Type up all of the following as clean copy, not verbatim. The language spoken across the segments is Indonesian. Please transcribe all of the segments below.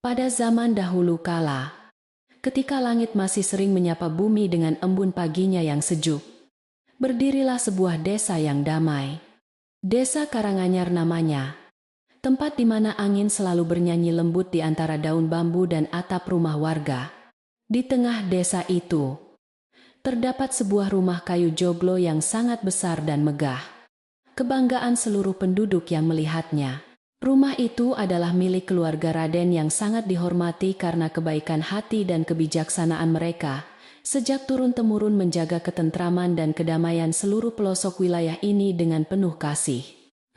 Pada zaman dahulu kala, ketika langit masih sering menyapa bumi dengan embun paginya yang sejuk, berdirilah sebuah desa yang damai. Desa Karanganyar namanya, tempat di mana angin selalu bernyanyi lembut di antara daun bambu dan atap rumah warga. Di tengah desa itu, terdapat sebuah rumah kayu joglo yang sangat besar dan megah. Kebanggaan seluruh penduduk yang melihatnya. Rumah itu adalah milik keluarga Raden yang sangat dihormati karena kebaikan hati dan kebijaksanaan mereka, sejak turun-temurun menjaga ketentraman dan kedamaian seluruh pelosok wilayah ini dengan penuh kasih.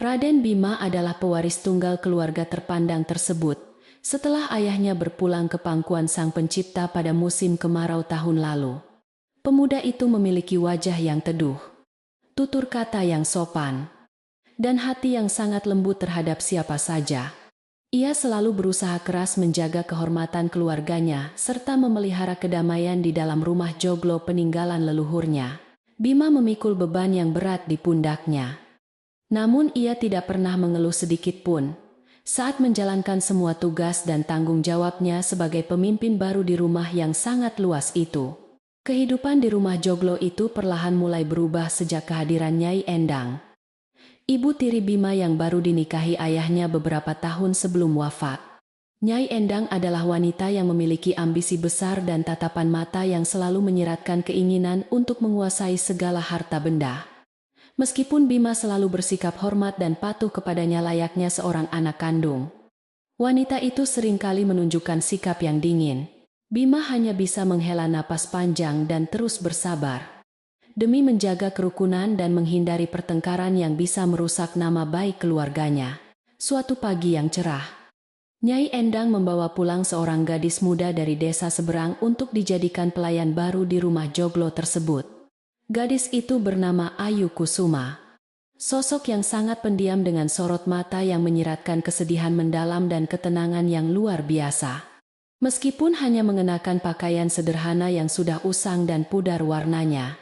Raden Bima adalah pewaris tunggal keluarga terpandang tersebut, setelah ayahnya berpulang ke pangkuan Sang Pencipta pada musim kemarau tahun lalu. Pemuda itu memiliki wajah yang teduh, tutur kata yang sopan, dan hati yang sangat lembut terhadap siapa saja. Ia selalu berusaha keras menjaga kehormatan keluarganya serta memelihara kedamaian di dalam rumah joglo peninggalan leluhurnya. Bima memikul beban yang berat di pundaknya. Namun ia tidak pernah mengeluh sedikit pun saat menjalankan semua tugas dan tanggung jawabnya sebagai pemimpin baru di rumah yang sangat luas itu. Kehidupan di rumah joglo itu perlahan mulai berubah sejak kehadiran Nyai Endang, ibu tiri Bima yang baru dinikahi ayahnya beberapa tahun sebelum wafat. Nyai Endang adalah wanita yang memiliki ambisi besar dan tatapan mata yang selalu menyiratkan keinginan untuk menguasai segala harta benda. Meskipun Bima selalu bersikap hormat dan patuh kepadanya layaknya seorang anak kandung, wanita itu seringkali menunjukkan sikap yang dingin. Bima hanya bisa menghela napas panjang dan terus bersabar demi menjaga kerukunan dan menghindari pertengkaran yang bisa merusak nama baik keluarganya. Suatu pagi yang cerah, Nyai Endang membawa pulang seorang gadis muda dari desa seberang untuk dijadikan pelayan baru di rumah joglo tersebut. Gadis itu bernama Ayu Kusuma. Sosok yang sangat pendiam dengan sorot mata yang menyiratkan kesedihan mendalam dan ketenangan yang luar biasa. Meskipun hanya mengenakan pakaian sederhana yang sudah usang dan pudar warnanya,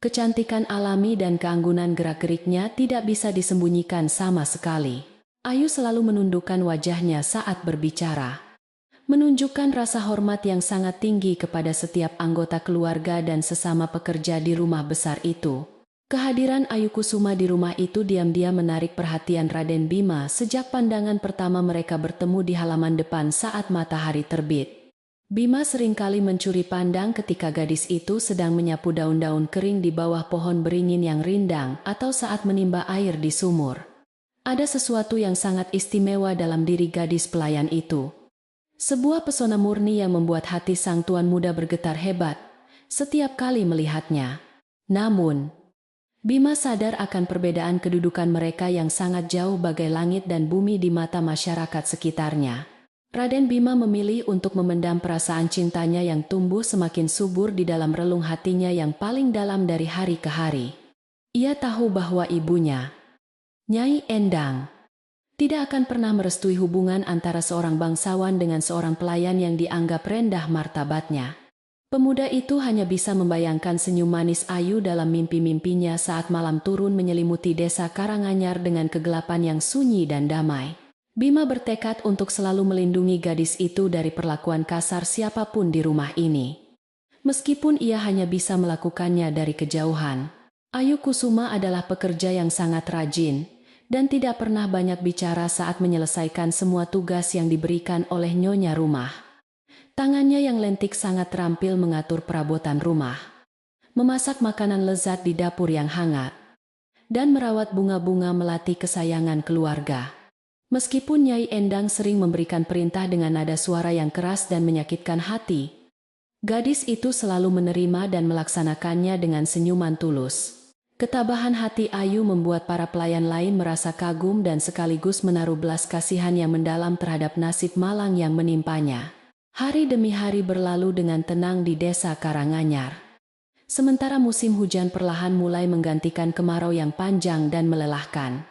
kecantikan alami dan keanggunan gerak-geriknya tidak bisa disembunyikan sama sekali. Ayu selalu menundukkan wajahnya saat berbicara, menunjukkan rasa hormat yang sangat tinggi kepada setiap anggota keluarga dan sesama pekerja di rumah besar itu. Kehadiran Ayu Kusuma di rumah itu diam-diam menarik perhatian Raden Bima sejak pandangan pertama mereka bertemu di halaman depan saat matahari terbit. Bima seringkali mencuri pandang ketika gadis itu sedang menyapu daun-daun kering di bawah pohon beringin yang rindang atau saat menimba air di sumur. Ada sesuatu yang sangat istimewa dalam diri gadis pelayan itu. Sebuah pesona murni yang membuat hati sang tuan muda bergetar hebat setiap kali melihatnya. Namun, Bima sadar akan perbedaan kedudukan mereka yang sangat jauh bagai langit dan bumi di mata masyarakat sekitarnya. Raden Bima memilih untuk memendam perasaan cintanya yang tumbuh semakin subur di dalam relung hatinya yang paling dalam dari hari ke hari. Ia tahu bahwa ibunya, Nyai Endang, tidak akan pernah merestui hubungan antara seorang bangsawan dengan seorang pelayan yang dianggap rendah martabatnya. Pemuda itu hanya bisa membayangkan senyum manis Ayu dalam mimpi-mimpinya saat malam turun menyelimuti desa Karanganyar dengan kegelapan yang sunyi dan damai. Bima bertekad untuk selalu melindungi gadis itu dari perlakuan kasar siapapun di rumah ini. Meskipun ia hanya bisa melakukannya dari kejauhan. Ayu Kusuma adalah pekerja yang sangat rajin dan tidak pernah banyak bicara saat menyelesaikan semua tugas yang diberikan oleh nyonya rumah. Tangannya yang lentik sangat terampil mengatur perabotan rumah, memasak makanan lezat di dapur yang hangat, dan merawat bunga-bunga melati kesayangan keluarga. Meskipun Nyai Endang sering memberikan perintah dengan nada suara yang keras dan menyakitkan hati, gadis itu selalu menerima dan melaksanakannya dengan senyuman tulus. Ketabahan hati Ayu membuat para pelayan lain merasa kagum dan sekaligus menaruh belas kasihan yang mendalam terhadap nasib malang yang menimpanya. Hari demi hari berlalu dengan tenang di desa Karanganyar. Sementara musim hujan perlahan mulai menggantikan kemarau yang panjang dan melelahkan.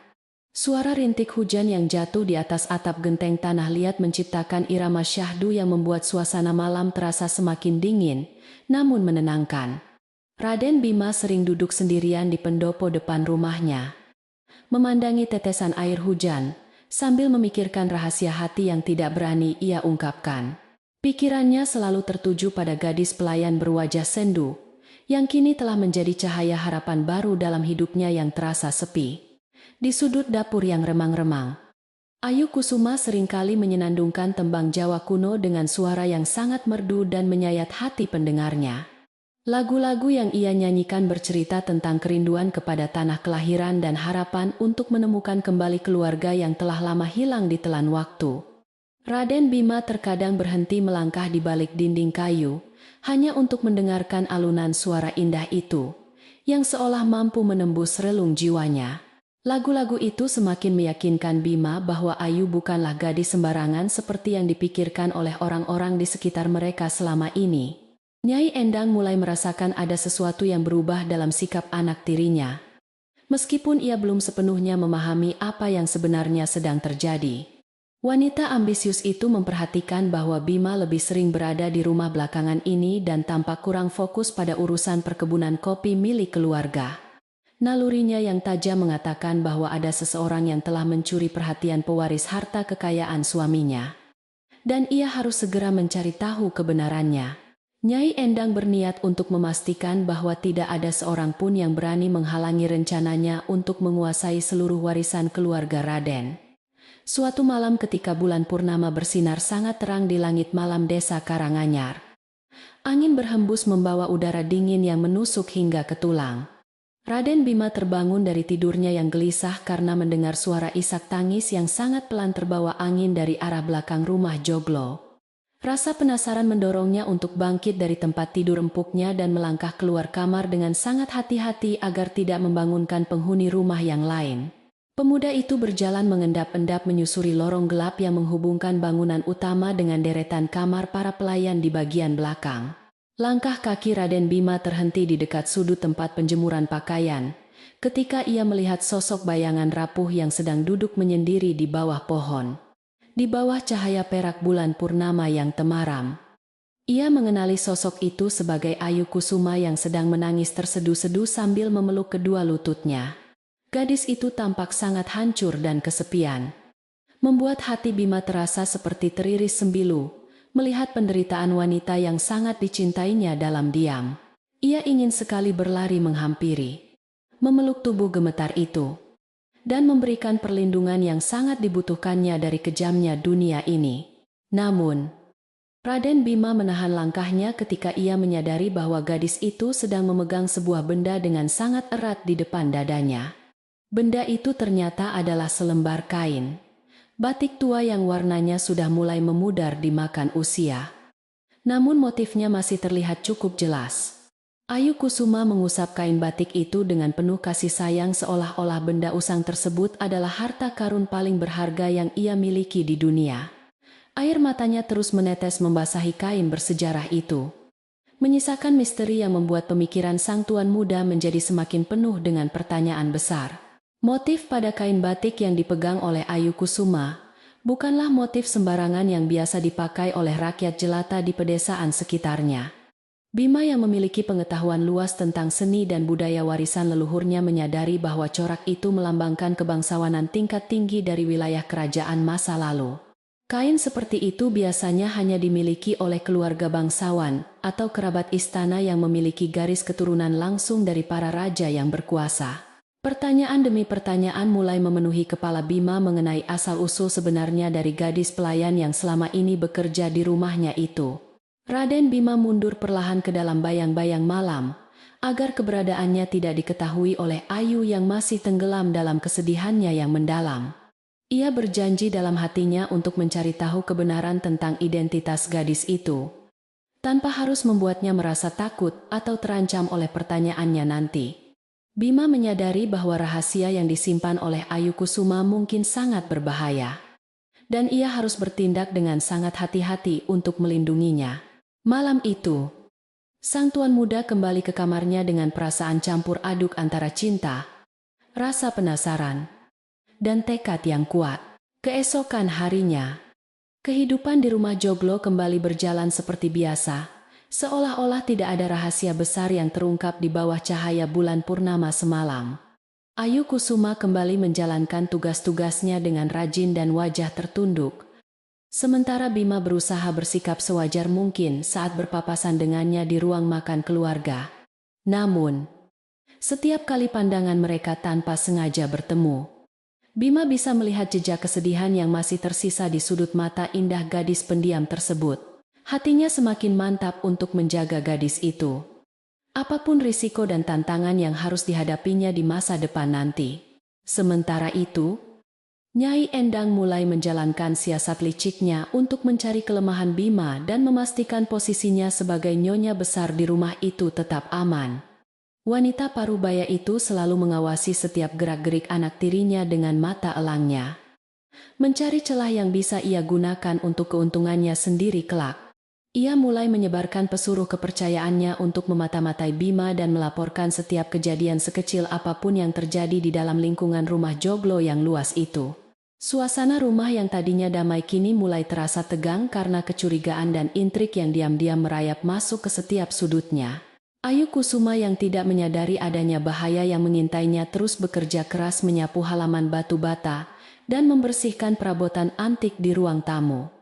Suara rintik hujan yang jatuh di atas atap genteng tanah liat menciptakan irama syahdu yang membuat suasana malam terasa semakin dingin, namun menenangkan. Raden Bima sering duduk sendirian di pendopo depan rumahnya, memandangi tetesan air hujan, sambil memikirkan rahasia hati yang tidak berani ia ungkapkan. Pikirannya selalu tertuju pada gadis pelayan berwajah sendu, yang kini telah menjadi cahaya harapan baru dalam hidupnya yang terasa sepi. Di sudut dapur yang remang-remang, Ayu Kusuma seringkali menyenandungkan tembang Jawa kuno dengan suara yang sangat merdu dan menyayat hati pendengarnya. Lagu-lagu yang ia nyanyikan bercerita tentang kerinduan kepada tanah kelahiran dan harapan untuk menemukan kembali keluarga yang telah lama hilang di telan waktu. Raden Bima terkadang berhenti melangkah di balik dinding kayu, hanya untuk mendengarkan alunan suara indah itu, yang seolah mampu menembus relung jiwanya. Lagu-lagu itu semakin meyakinkan Bima bahwa Ayu bukanlah gadis sembarangan seperti yang dipikirkan oleh orang-orang di sekitar mereka selama ini. Nyai Endang mulai merasakan ada sesuatu yang berubah dalam sikap anak tirinya. Meskipun ia belum sepenuhnya memahami apa yang sebenarnya sedang terjadi. Wanita ambisius itu memperhatikan bahwa Bima lebih sering berada di rumah belakangan ini dan tampak kurang fokus pada urusan perkebunan kopi milik keluarga. Nalurinya yang tajam mengatakan bahwa ada seseorang yang telah mencuri perhatian pewaris harta kekayaan suaminya. Dan ia harus segera mencari tahu kebenarannya. Nyai Endang berniat untuk memastikan bahwa tidak ada seorang pun yang berani menghalangi rencananya untuk menguasai seluruh warisan keluarga Raden. Suatu malam ketika bulan purnama bersinar sangat terang di langit malam desa Karanganyar, angin berhembus membawa udara dingin yang menusuk hingga ke tulang. Raden Bima terbangun dari tidurnya yang gelisah karena mendengar suara isak tangis yang sangat pelan terbawa angin dari arah belakang rumah Joglo. Rasa penasaran mendorongnya untuk bangkit dari tempat tidur empuknya dan melangkah keluar kamar dengan sangat hati-hati agar tidak membangunkan penghuni rumah yang lain. Pemuda itu berjalan mengendap-endap menyusuri lorong gelap yang menghubungkan bangunan utama dengan deretan kamar para pelayan di bagian belakang. Langkah kaki Raden Bima terhenti di dekat sudut tempat penjemuran pakaian, ketika ia melihat sosok bayangan rapuh yang sedang duduk menyendiri di bawah pohon. Di bawah cahaya perak bulan purnama yang temaram, ia mengenali sosok itu sebagai Ayu Kusuma yang sedang menangis terseduh-seduh sambil memeluk kedua lututnya. Gadis itu tampak sangat hancur dan kesepian, membuat hati Bima terasa seperti teriris sembilu. Melihat penderitaan wanita yang sangat dicintainya dalam diam. Ia ingin sekali berlari menghampiri, memeluk tubuh gemetar itu, dan memberikan perlindungan yang sangat dibutuhkannya dari kejamnya dunia ini. Namun, Raden Bima menahan langkahnya ketika ia menyadari bahwa gadis itu sedang memegang sebuah benda dengan sangat erat di depan dadanya. Benda itu ternyata adalah selembar kain batik tua yang warnanya sudah mulai memudar dimakan usia. Namun motifnya masih terlihat cukup jelas. Ayu Kusuma mengusap kain batik itu dengan penuh kasih sayang seolah-olah benda usang tersebut adalah harta karun paling berharga yang ia miliki di dunia. Air matanya terus menetes membasahi kain bersejarah itu, menyisakan misteri yang membuat pemikiran sang tuan muda menjadi semakin penuh dengan pertanyaan besar. Motif pada kain batik yang dipegang oleh Ayu Kusuma bukanlah motif sembarangan yang biasa dipakai oleh rakyat jelata di pedesaan sekitarnya. Bima yang memiliki pengetahuan luas tentang seni dan budaya warisan leluhurnya menyadari bahwa corak itu melambangkan kebangsawanan tingkat tinggi dari wilayah kerajaan masa lalu. Kain seperti itu biasanya hanya dimiliki oleh keluarga bangsawan atau kerabat istana yang memiliki garis keturunan langsung dari para raja yang berkuasa. Pertanyaan demi pertanyaan mulai memenuhi kepala Bima mengenai asal-usul sebenarnya dari gadis pelayan yang selama ini bekerja di rumahnya itu. Raden Bima mundur perlahan ke dalam bayang-bayang malam, agar keberadaannya tidak diketahui oleh Ayu yang masih tenggelam dalam kesedihannya yang mendalam. Ia berjanji dalam hatinya untuk mencari tahu kebenaran tentang identitas gadis itu, tanpa harus membuatnya merasa takut atau terancam oleh pertanyaannya nanti. Bima menyadari bahwa rahasia yang disimpan oleh Ayu Kusuma mungkin sangat berbahaya, dan ia harus bertindak dengan sangat hati-hati untuk melindunginya. Malam itu, sang tuan muda kembali ke kamarnya dengan perasaan campur aduk antara cinta, rasa penasaran, dan tekad yang kuat. Keesokan harinya, kehidupan di rumah Joglo kembali berjalan seperti biasa. Seolah-olah tidak ada rahasia besar yang terungkap di bawah cahaya bulan purnama semalam. Ayu Kusuma kembali menjalankan tugas-tugasnya dengan rajin dan wajah tertunduk. Sementara Bima berusaha bersikap sewajar mungkin saat berpapasan dengannya di ruang makan keluarga. Namun, setiap kali pandangan mereka tanpa sengaja bertemu, Bima bisa melihat jejak kesedihan yang masih tersisa di sudut mata indah gadis pendiam tersebut. Hatinya semakin mantap untuk menjaga gadis itu. Apapun risiko dan tantangan yang harus dihadapinya di masa depan nanti. Sementara itu, Nyai Endang mulai menjalankan siasat liciknya untuk mencari kelemahan Bima dan memastikan posisinya sebagai nyonya besar di rumah itu tetap aman. Wanita parubaya itu selalu mengawasi setiap gerak-gerik anak tirinya dengan mata elangnya. Mencari celah yang bisa ia gunakan untuk keuntungannya sendiri kelak. Ia mulai menyebarkan pesuruh kepercayaannya untuk memata-matai Bima dan melaporkan setiap kejadian sekecil apapun yang terjadi di dalam lingkungan rumah joglo yang luas itu. Suasana rumah yang tadinya damai kini mulai terasa tegang karena kecurigaan dan intrik yang diam-diam merayap masuk ke setiap sudutnya. Ayu Kusuma yang tidak menyadari adanya bahaya yang mengintainya terus bekerja keras menyapu halaman batu bata dan membersihkan perabotan antik di ruang tamu.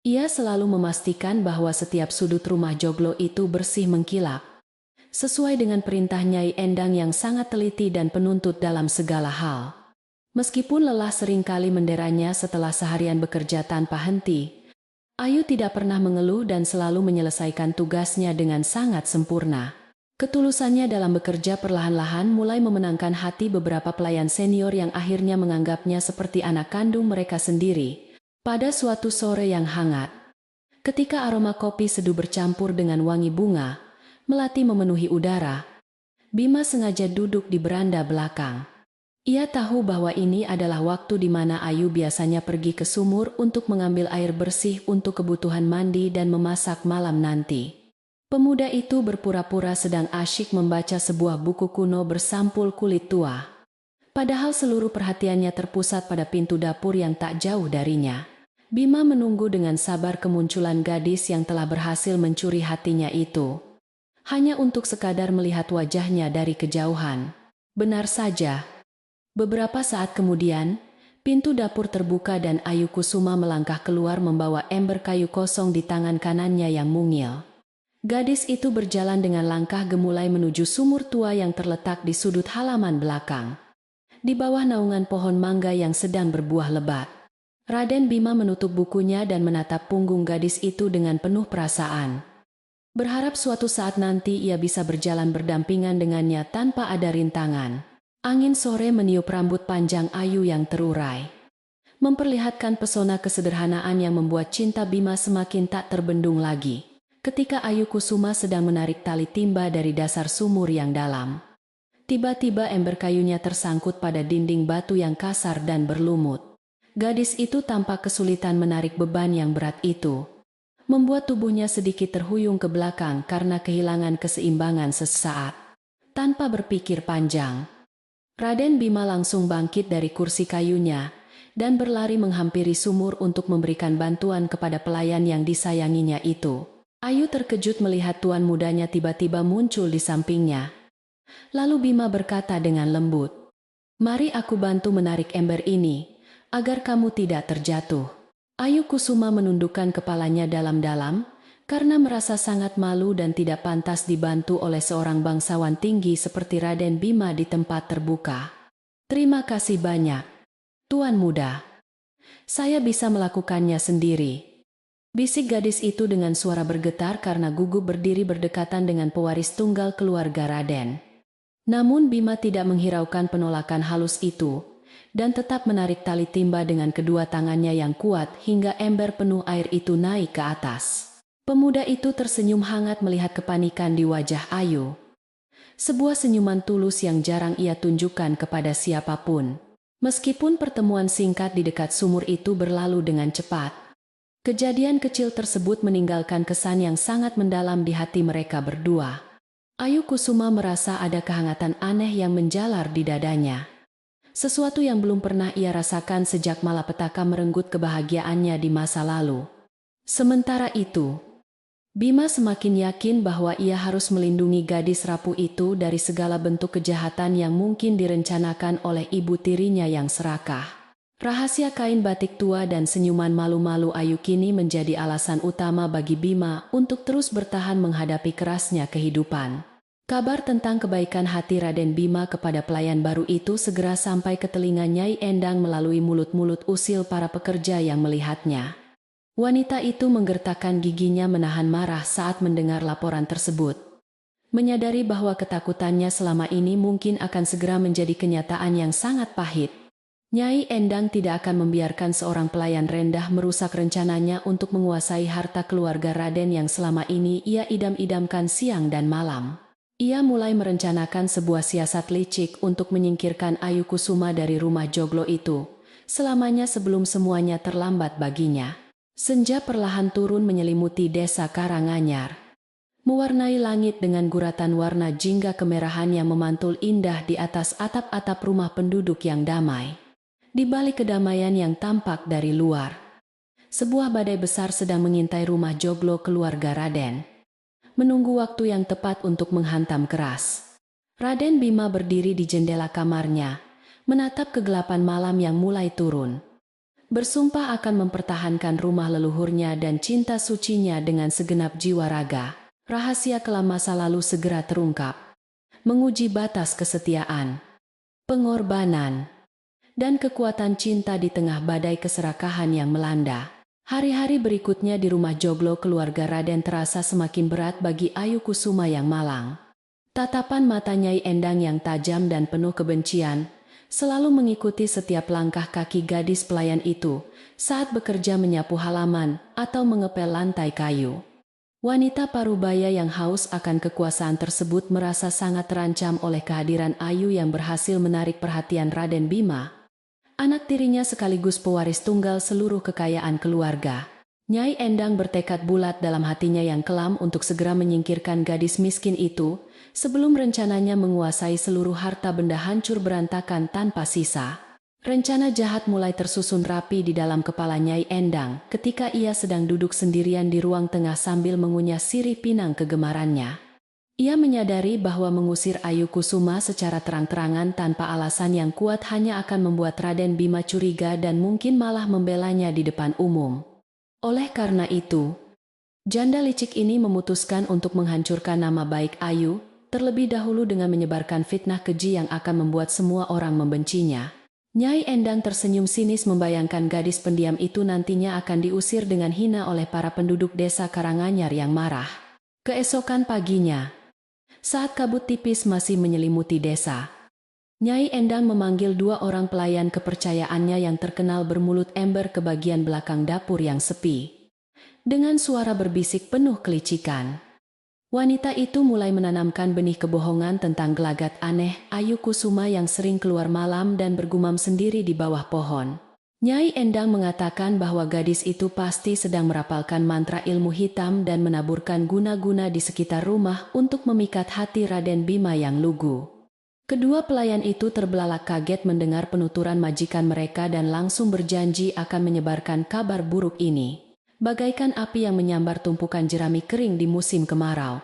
Ia selalu memastikan bahwa setiap sudut rumah joglo itu bersih mengkilap, sesuai dengan perintah Nyai Endang yang sangat teliti dan penuntut dalam segala hal. Meskipun lelah seringkali menderanya setelah seharian bekerja tanpa henti, Ayu tidak pernah mengeluh dan selalu menyelesaikan tugasnya dengan sangat sempurna. Ketulusannya dalam bekerja perlahan-lahan mulai memenangkan hati beberapa pelayan senior yang akhirnya menganggapnya seperti anak kandung mereka sendiri. Pada suatu sore yang hangat, ketika aroma kopi seduh bercampur dengan wangi bunga, melati memenuhi udara, Bima sengaja duduk di beranda belakang. Ia tahu bahwa ini adalah waktu di mana Ayu biasanya pergi ke sumur untuk mengambil air bersih untuk kebutuhan mandi dan memasak malam nanti. Pemuda itu berpura-pura sedang asyik membaca sebuah buku kuno bersampul kulit tua. Padahal seluruh perhatiannya terpusat pada pintu dapur yang tak jauh darinya. Bima menunggu dengan sabar kemunculan gadis yang telah berhasil mencuri hatinya itu. Hanya untuk sekadar melihat wajahnya dari kejauhan. Benar saja. Beberapa saat kemudian, pintu dapur terbuka dan Ayu Kusuma melangkah keluar membawa ember kayu kosong di tangan kanannya yang mungil. Gadis itu berjalan dengan langkah gemulai menuju sumur tua yang terletak di sudut halaman belakang. Di bawah naungan pohon mangga yang sedang berbuah lebat, Raden Bima menutup bukunya dan menatap punggung gadis itu dengan penuh perasaan. Berharap suatu saat nanti ia bisa berjalan berdampingan dengannya tanpa ada rintangan. Angin sore meniup rambut panjang Ayu yang terurai, memperlihatkan pesona kesederhanaan yang membuat cinta Bima semakin tak terbendung lagi. Ketika Ayu Kusuma sedang menarik tali timba dari dasar sumur yang dalam, tiba-tiba ember kayunya tersangkut pada dinding batu yang kasar dan berlumut. Gadis itu tampak kesulitan menarik beban yang berat itu, membuat tubuhnya sedikit terhuyung ke belakang karena kehilangan keseimbangan sesaat. Tanpa berpikir panjang, Raden Bima langsung bangkit dari kursi kayunya dan berlari menghampiri sumur untuk memberikan bantuan kepada pelayan yang disayanginya itu. Ayu terkejut melihat tuan mudanya tiba-tiba muncul di sampingnya. Lalu Bima berkata dengan lembut, "Mari aku bantu menarik ember ini, agar kamu tidak terjatuh." Ayu Kusuma menundukkan kepalanya dalam-dalam, karena merasa sangat malu dan tidak pantas dibantu oleh seorang bangsawan tinggi seperti Raden Bima di tempat terbuka. "Terima kasih banyak, Tuan Muda. Saya bisa melakukannya sendiri," bisik gadis itu dengan suara bergetar karena gugup berdiri berdekatan dengan pewaris tunggal keluarga Raden. Namun Bima tidak menghiraukan penolakan halus itu, dan tetap menarik tali timba dengan kedua tangannya yang kuat hingga ember penuh air itu naik ke atas. Pemuda itu tersenyum hangat melihat kepanikan di wajah Ayu. Sebuah senyuman tulus yang jarang ia tunjukkan kepada siapapun. Meskipun pertemuan singkat di dekat sumur itu berlalu dengan cepat, kejadian kecil tersebut meninggalkan kesan yang sangat mendalam di hati mereka berdua. Ayu Kusuma merasa ada kehangatan aneh yang menjalar di dadanya. Sesuatu yang belum pernah ia rasakan sejak malapetaka merenggut kebahagiaannya di masa lalu. Sementara itu, Bima semakin yakin bahwa ia harus melindungi gadis rapuh itu dari segala bentuk kejahatan yang mungkin direncanakan oleh ibu tirinya yang serakah. Rahasia kain batik tua dan senyuman malu-malu Ayu kini menjadi alasan utama bagi Bima untuk terus bertahan menghadapi kerasnya kehidupan. Kabar tentang kebaikan hati Raden Bima kepada pelayan baru itu segera sampai ke telinga Nyai Endang melalui mulut-mulut usil para pekerja yang melihatnya. Wanita itu menggertakkan giginya menahan marah saat mendengar laporan tersebut. Menyadari bahwa ketakutannya selama ini mungkin akan segera menjadi kenyataan yang sangat pahit. Nyai Endang tidak akan membiarkan seorang pelayan rendah merusak rencananya untuk menguasai harta keluarga Raden yang selama ini ia idam-idamkan siang dan malam. Ia mulai merencanakan sebuah siasat licik untuk menyingkirkan Ayu Kusuma dari rumah joglo itu, selamanya sebelum semuanya terlambat baginya. Senja perlahan turun menyelimuti desa Karanganyar, mewarnai langit dengan guratan warna jingga kemerahan yang memantul indah di atas atap-atap rumah penduduk yang damai. Di balik kedamaian yang tampak dari luar, sebuah badai besar sedang mengintai rumah joglo keluarga Raden, menunggu waktu yang tepat untuk menghantam keras. Raden Bima berdiri di jendela kamarnya, menatap kegelapan malam yang mulai turun. Bersumpah akan mempertahankan rumah leluhurnya dan cinta sucinya dengan segenap jiwa raga. Rahasia kelam masa lalu segera terungkap, menguji batas kesetiaan, pengorbanan, dan kekuatan cinta di tengah badai keserakahan yang melanda. Hari-hari berikutnya di rumah joglo keluarga Raden terasa semakin berat bagi Ayu Kusuma yang malang. Tatapan mata Nyai Endang yang tajam dan penuh kebencian selalu mengikuti setiap langkah kaki gadis pelayan itu saat bekerja menyapu halaman atau mengepel lantai kayu. Wanita parubaya yang haus akan kekuasaan tersebut merasa sangat terancam oleh kehadiran Ayu yang berhasil menarik perhatian Raden Bima, anak tirinya sekaligus pewaris tunggal seluruh kekayaan keluarga. Nyai Endang bertekad bulat dalam hatinya yang kelam untuk segera menyingkirkan gadis miskin itu, sebelum rencananya menguasai seluruh harta benda hancur berantakan tanpa sisa. Rencana jahat mulai tersusun rapi di dalam kepala Nyai Endang ketika ia sedang duduk sendirian di ruang tengah sambil mengunyah sirih pinang kegemarannya. Ia menyadari bahwa mengusir Ayu Kusuma secara terang-terangan tanpa alasan yang kuat hanya akan membuat Raden Bima curiga dan mungkin malah membelanya di depan umum. Oleh karena itu, janda licik ini memutuskan untuk menghancurkan nama baik Ayu, terlebih dahulu dengan menyebarkan fitnah keji yang akan membuat semua orang membencinya. Nyai Endang tersenyum sinis membayangkan gadis pendiam itu nantinya akan diusir dengan hina oleh para penduduk desa Karanganyar yang marah. Keesokan paginya, saat kabut tipis masih menyelimuti desa, Nyai Endang memanggil dua orang pelayan kepercayaannya yang terkenal bermulut ember ke bagian belakang dapur yang sepi. Dengan suara berbisik penuh kelicikan, wanita itu mulai menanamkan benih kebohongan tentang gelagat aneh Ayu Kusuma yang sering keluar malam dan bergumam sendiri di bawah pohon. Nyai Endang mengatakan bahwa gadis itu pasti sedang merapalkan mantra ilmu hitam dan menaburkan guna-guna di sekitar rumah untuk memikat hati Raden Bima yang lugu. Kedua pelayan itu terbelalak kaget mendengar penuturan majikan mereka dan langsung berjanji akan menyebarkan kabar buruk ini, bagaikan api yang menyambar tumpukan jerami kering di musim kemarau.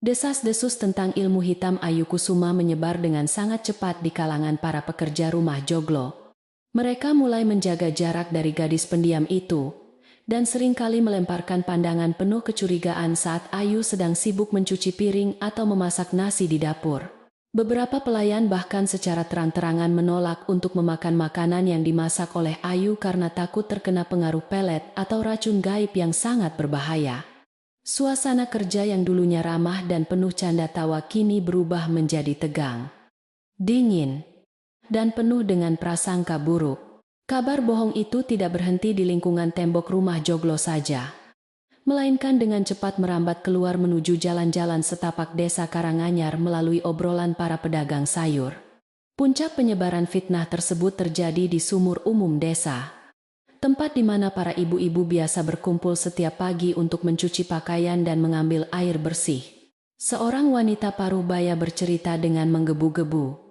Desas-desus tentang ilmu hitam Ayu Kusuma menyebar dengan sangat cepat di kalangan para pekerja rumah joglo. Mereka mulai menjaga jarak dari gadis pendiam itu, dan seringkali melemparkan pandangan penuh kecurigaan saat Ayu sedang sibuk mencuci piring atau memasak nasi di dapur. Beberapa pelayan bahkan secara terang-terangan menolak untuk memakan makanan yang dimasak oleh Ayu karena takut terkena pengaruh pelet atau racun gaib yang sangat berbahaya. Suasana kerja yang dulunya ramah dan penuh canda tawa kini berubah menjadi tegang, dingin, dan penuh dengan prasangka buruk. Kabar bohong itu tidak berhenti di lingkungan tembok rumah joglo saja, melainkan dengan cepat merambat keluar menuju jalan-jalan setapak desa Karanganyar melalui obrolan para pedagang sayur. Puncak penyebaran fitnah tersebut terjadi di sumur umum desa, tempat di mana para ibu-ibu biasa berkumpul setiap pagi untuk mencuci pakaian dan mengambil air bersih. Seorang wanita parubaya bercerita dengan menggebu-gebu.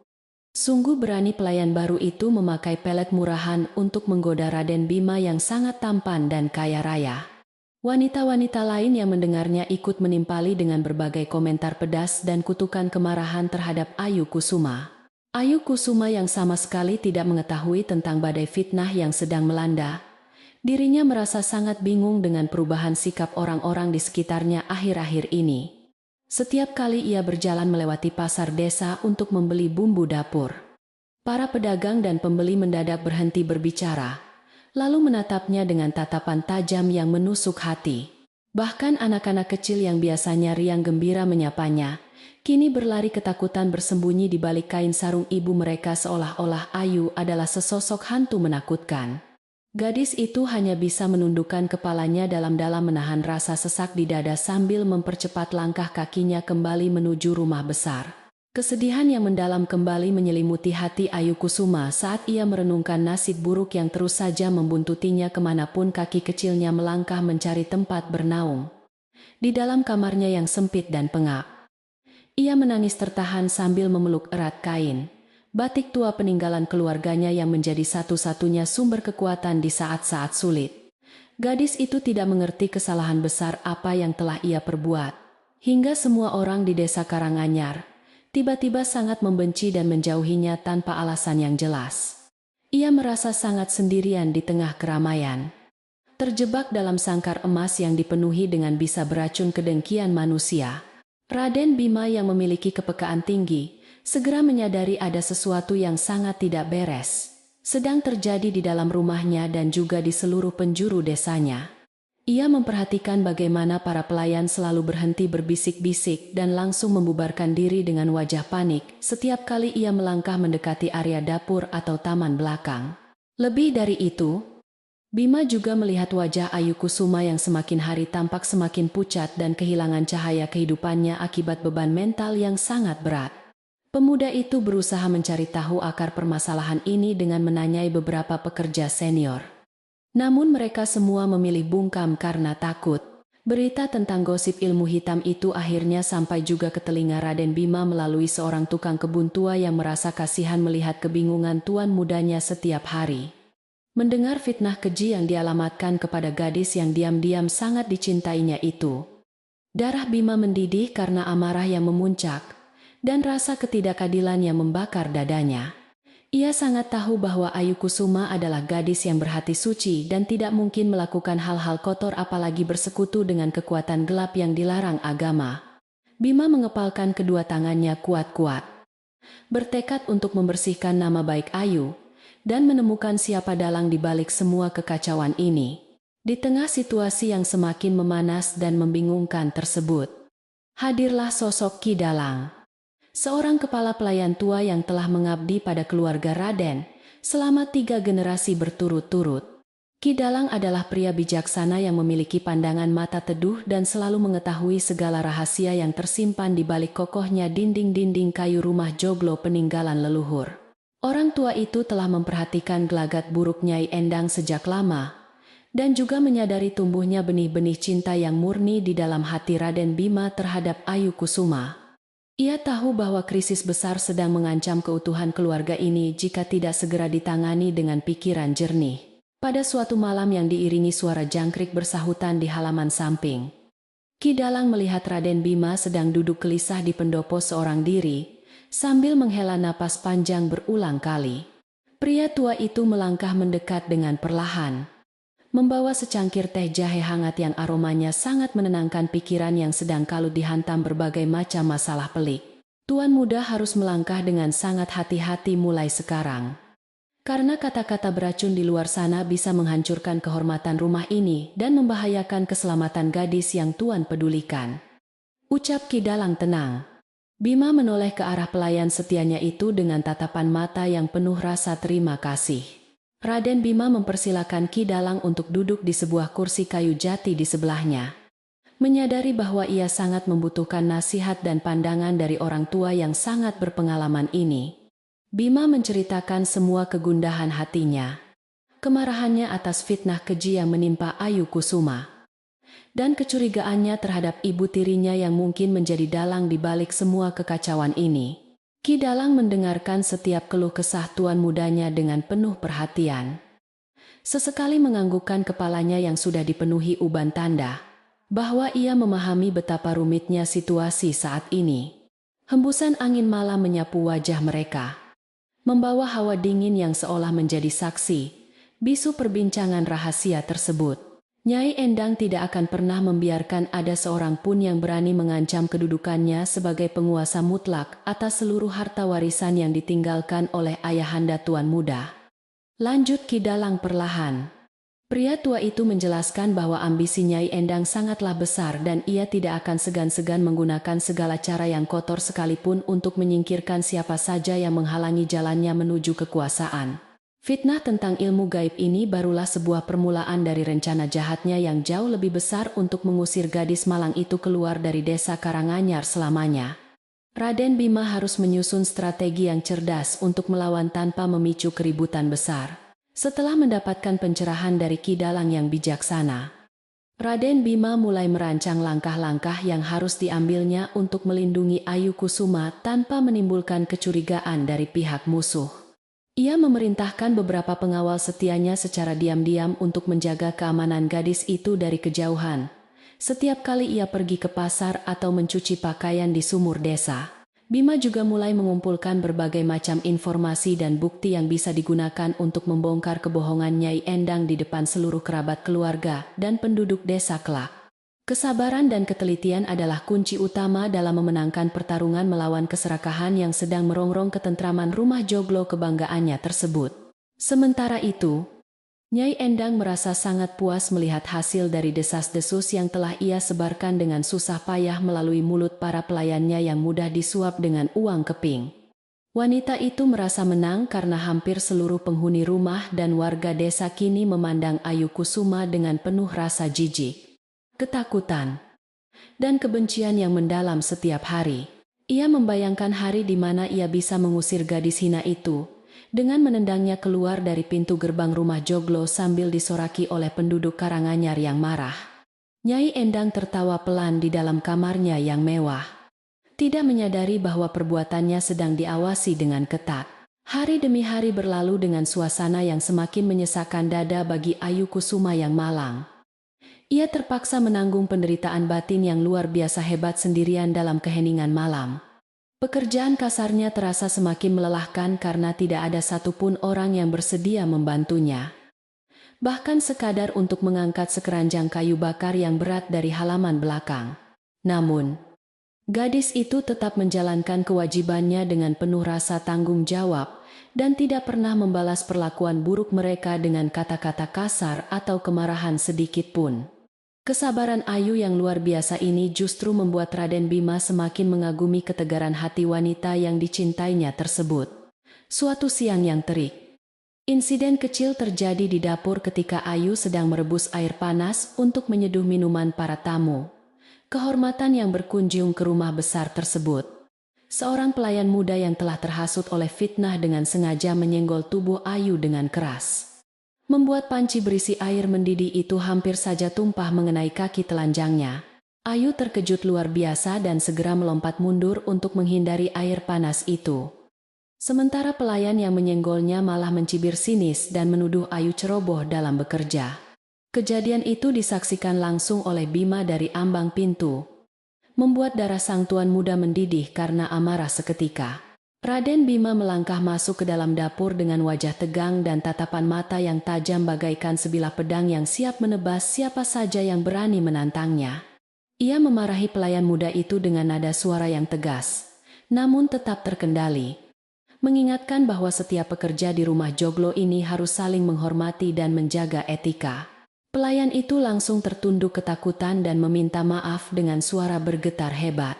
Sungguh berani pelayan baru itu memakai pelet murahan untuk menggoda Raden Bima yang sangat tampan dan kaya raya. Wanita-wanita lain yang mendengarnya ikut menimpali dengan berbagai komentar pedas dan kutukan kemarahan terhadap Ayu Kusuma. Ayu Kusuma yang sama sekali tidak mengetahui tentang badai fitnah yang sedang melanda. Dirinya merasa sangat bingung dengan perubahan sikap orang-orang di sekitarnya akhir-akhir ini. Setiap kali ia berjalan melewati pasar desa untuk membeli bumbu dapur, para pedagang dan pembeli mendadak berhenti berbicara, lalu menatapnya dengan tatapan tajam yang menusuk hati. Bahkan anak-anak kecil yang biasanya riang gembira menyapanya, kini berlari ketakutan bersembunyi di balik kain sarung ibu mereka seolah-olah Ayu adalah sesosok hantu menakutkan. Gadis itu hanya bisa menundukkan kepalanya dalam-dalam menahan rasa sesak di dada sambil mempercepat langkah kakinya kembali menuju rumah besar. Kesedihan yang mendalam kembali menyelimuti hati Ayu Kusuma saat ia merenungkan nasib buruk yang terus saja membuntutinya kemanapun kaki kecilnya melangkah mencari tempat bernaung. Di dalam kamarnya yang sempit dan pengap, ia menangis tertahan sambil memeluk erat kain batik tua peninggalan keluarganya yang menjadi satu-satunya sumber kekuatan di saat-saat sulit. Gadis itu tidak mengerti kesalahan besar apa yang telah ia perbuat, hingga semua orang di desa Karanganyar tiba-tiba sangat membenci dan menjauhinya tanpa alasan yang jelas. Ia merasa sangat sendirian di tengah keramaian, terjebak dalam sangkar emas yang dipenuhi dengan bisa beracun kedengkian manusia. Raden Bima yang memiliki kepekaan tinggi segera menyadari ada sesuatu yang sangat tidak beres sedang terjadi di dalam rumahnya dan juga di seluruh penjuru desanya. Ia memperhatikan bagaimana para pelayan selalu berhenti berbisik-bisik dan langsung membubarkan diri dengan wajah panik setiap kali ia melangkah mendekati area dapur atau taman belakang. Lebih dari itu, Bima juga melihat wajah Ayu Kusuma yang semakin hari tampak semakin pucat dan kehilangan cahaya kehidupannya akibat beban mental yang sangat berat. Pemuda itu berusaha mencari tahu akar permasalahan ini dengan menanyai beberapa pekerja senior. Namun mereka semua memilih bungkam karena takut. Berita tentang gosip ilmu hitam itu akhirnya sampai juga ke telinga Raden Bima melalui seorang tukang kebun tua yang merasa kasihan melihat kebingungan tuan mudanya setiap hari. Mendengar fitnah keji yang dialamatkan kepada gadis yang diam-diam sangat dicintainya itu, darah Bima mendidih karena amarah yang memuncak dan rasa ketidakadilan yang membakar dadanya. Ia sangat tahu bahwa Ayu Kusuma adalah gadis yang berhati suci dan tidak mungkin melakukan hal-hal kotor apalagi bersekutu dengan kekuatan gelap yang dilarang agama. Bima mengepalkan kedua tangannya kuat-kuat, bertekad untuk membersihkan nama baik Ayu dan menemukan siapa dalang di balik semua kekacauan ini. Di tengah situasi yang semakin memanas dan membingungkan tersebut, hadirlah sosok Ki Dalang, seorang kepala pelayan tua yang telah mengabdi pada keluarga Raden selama 3 generasi berturut-turut. Ki Dalang adalah pria bijaksana yang memiliki pandangan mata teduh dan selalu mengetahui segala rahasia yang tersimpan di balik kokohnya dinding-dinding kayu rumah joglo peninggalan leluhur. Orang tua itu telah memperhatikan gelagat buruk Nyai Endang sejak lama dan juga menyadari tumbuhnya benih-benih cinta yang murni di dalam hati Raden Bima terhadap Ayu Kusuma. Ia tahu bahwa krisis besar sedang mengancam keutuhan keluarga ini jika tidak segera ditangani dengan pikiran jernih. Pada suatu malam yang diiringi suara jangkrik bersahutan di halaman samping, Ki Dalang melihat Raden Bima sedang duduk gelisah di pendopo seorang diri, sambil menghela napas panjang berulang kali. Pria tua itu melangkah mendekat dengan perlahan, membawa secangkir teh jahe hangat yang aromanya sangat menenangkan pikiran yang sedang kalut dihantam berbagai macam masalah pelik. Tuan muda harus melangkah dengan sangat hati-hati mulai sekarang, karena kata-kata beracun di luar sana bisa menghancurkan kehormatan rumah ini dan membahayakan keselamatan gadis yang tuan pedulikan. Ucap Ki Dalang tenang. Bima menoleh ke arah pelayan setianya itu dengan tatapan mata yang penuh rasa terima kasih. Raden Bima mempersilakan Ki Dalang untuk duduk di sebuah kursi kayu jati di sebelahnya. Menyadari bahwa ia sangat membutuhkan nasihat dan pandangan dari orang tua yang sangat berpengalaman ini, Bima menceritakan semua kegundahan hatinya, kemarahannya atas fitnah keji yang menimpa Ayu Kusuma, dan kecurigaannya terhadap ibu tirinya yang mungkin menjadi dalang di balik semua kekacauan ini. Ki Dalang mendengarkan setiap keluh kesah tuan mudanya dengan penuh perhatian, Sesekali menganggukkan kepalanya yang sudah dipenuhi uban tanda bahwa ia memahami betapa rumitnya situasi saat ini. Hembusan angin malam menyapu wajah mereka, membawa hawa dingin yang seolah menjadi saksi bisu perbincangan rahasia tersebut. Nyai Endang tidak akan pernah membiarkan ada seorang pun yang berani mengancam kedudukannya sebagai penguasa mutlak atas seluruh harta warisan yang ditinggalkan oleh ayahanda Tuan Muda. Lanjut Ki Dalang perlahan. Pria tua itu menjelaskan bahwa ambisi Nyai Endang sangatlah besar dan ia tidak akan segan-segan menggunakan segala cara yang kotor sekalipun untuk menyingkirkan siapa saja yang menghalangi jalannya menuju kekuasaan. Fitnah tentang ilmu gaib ini barulah sebuah permulaan dari rencana jahatnya yang jauh lebih besar untuk mengusir gadis malang itu keluar dari desa Karanganyar selamanya. Raden Bima harus menyusun strategi yang cerdas untuk melawan tanpa memicu keributan besar. Setelah mendapatkan pencerahan dari Ki Dalang yang bijaksana, Raden Bima mulai merancang langkah-langkah yang harus diambilnya untuk melindungi Ayu Kusuma tanpa menimbulkan kecurigaan dari pihak musuh. Ia memerintahkan beberapa pengawal setianya secara diam-diam untuk menjaga keamanan gadis itu dari kejauhan. Setiap kali ia pergi ke pasar atau mencuci pakaian di sumur desa, Bima juga mulai mengumpulkan berbagai macam informasi dan bukti yang bisa digunakan untuk membongkar kebohongan Nyai Endang di depan seluruh kerabat keluarga dan penduduk desa kelak. Kesabaran dan ketelitian adalah kunci utama dalam memenangkan pertarungan melawan keserakahan yang sedang merongrong ketentraman rumah joglo kebanggaannya tersebut. Sementara itu, Nyai Endang merasa sangat puas melihat hasil dari desas-desus yang telah ia sebarkan dengan susah payah melalui mulut para pelayannya yang mudah disuap dengan uang keping. Wanita itu merasa menang karena hampir seluruh penghuni rumah dan warga desa kini memandang Ayu Kusuma dengan penuh rasa jijik, ketakutan, dan kebencian yang mendalam setiap hari. Ia membayangkan hari di mana ia bisa mengusir gadis hina itu, dengan menendangnya keluar dari pintu gerbang rumah joglo sambil disoraki oleh penduduk Karanganyar yang marah. Nyai Endang tertawa pelan di dalam kamarnya yang mewah, tidak menyadari bahwa perbuatannya sedang diawasi dengan ketat. Hari demi hari berlalu dengan suasana yang semakin menyesakkan dada bagi Ayu Kusuma yang malang. Ia terpaksa menanggung penderitaan batin yang luar biasa hebat sendirian dalam keheningan malam. Pekerjaan kasarnya terasa semakin melelahkan karena tidak ada satupun orang yang bersedia membantunya. Bahkan sekadar untuk mengangkat sekeranjang kayu bakar yang berat dari halaman belakang. Namun, gadis itu tetap menjalankan kewajibannya dengan penuh rasa tanggung jawab dan tidak pernah membalas perlakuan buruk mereka dengan kata-kata kasar atau kemarahan sedikit pun. Kesabaran Ayu yang luar biasa ini justru membuat Raden Bima semakin mengagumi ketegaran hati wanita yang dicintainya tersebut. Suatu siang yang terik, insiden kecil terjadi di dapur ketika Ayu sedang merebus air panas untuk menyeduh minuman para tamu kehormatan yang berkunjung ke rumah besar tersebut. Seorang pelayan muda yang telah terhasut oleh fitnah dengan sengaja menyenggol tubuh Ayu dengan keras, membuat panci berisi air mendidih itu hampir saja tumpah mengenai kaki telanjangnya. Ayu terkejut luar biasa dan segera melompat mundur untuk menghindari air panas itu. Sementara pelayan yang menyenggolnya malah mencibir sinis dan menuduh Ayu ceroboh dalam bekerja. Kejadian itu disaksikan langsung oleh Bima dari ambang pintu, membuat darah sang tuan muda mendidih karena amarah seketika. Raden Bima melangkah masuk ke dalam dapur dengan wajah tegang dan tatapan mata yang tajam bagaikan sebilah pedang yang siap menebas siapa saja yang berani menantangnya. Ia memarahi pelayan muda itu dengan nada suara yang tegas, namun tetap terkendali, mengingatkan bahwa setiap pekerja di rumah joglo ini harus saling menghormati dan menjaga etika. Pelayan itu langsung tertunduk ketakutan dan meminta maaf dengan suara bergetar hebat.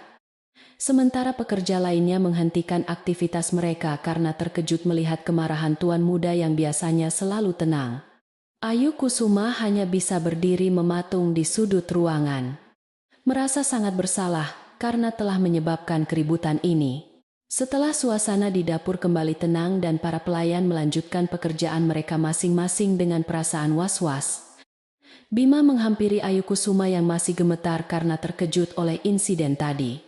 Sementara pekerja lainnya menghentikan aktivitas mereka karena terkejut melihat kemarahan tuan muda yang biasanya selalu tenang. Ayu Kusuma hanya bisa berdiri mematung di sudut ruangan, merasa sangat bersalah karena telah menyebabkan keributan ini. Setelah suasana di dapur kembali tenang dan para pelayan melanjutkan pekerjaan mereka masing-masing dengan perasaan was-was, Bima menghampiri Ayu Kusuma yang masih gemetar karena terkejut oleh insiden tadi.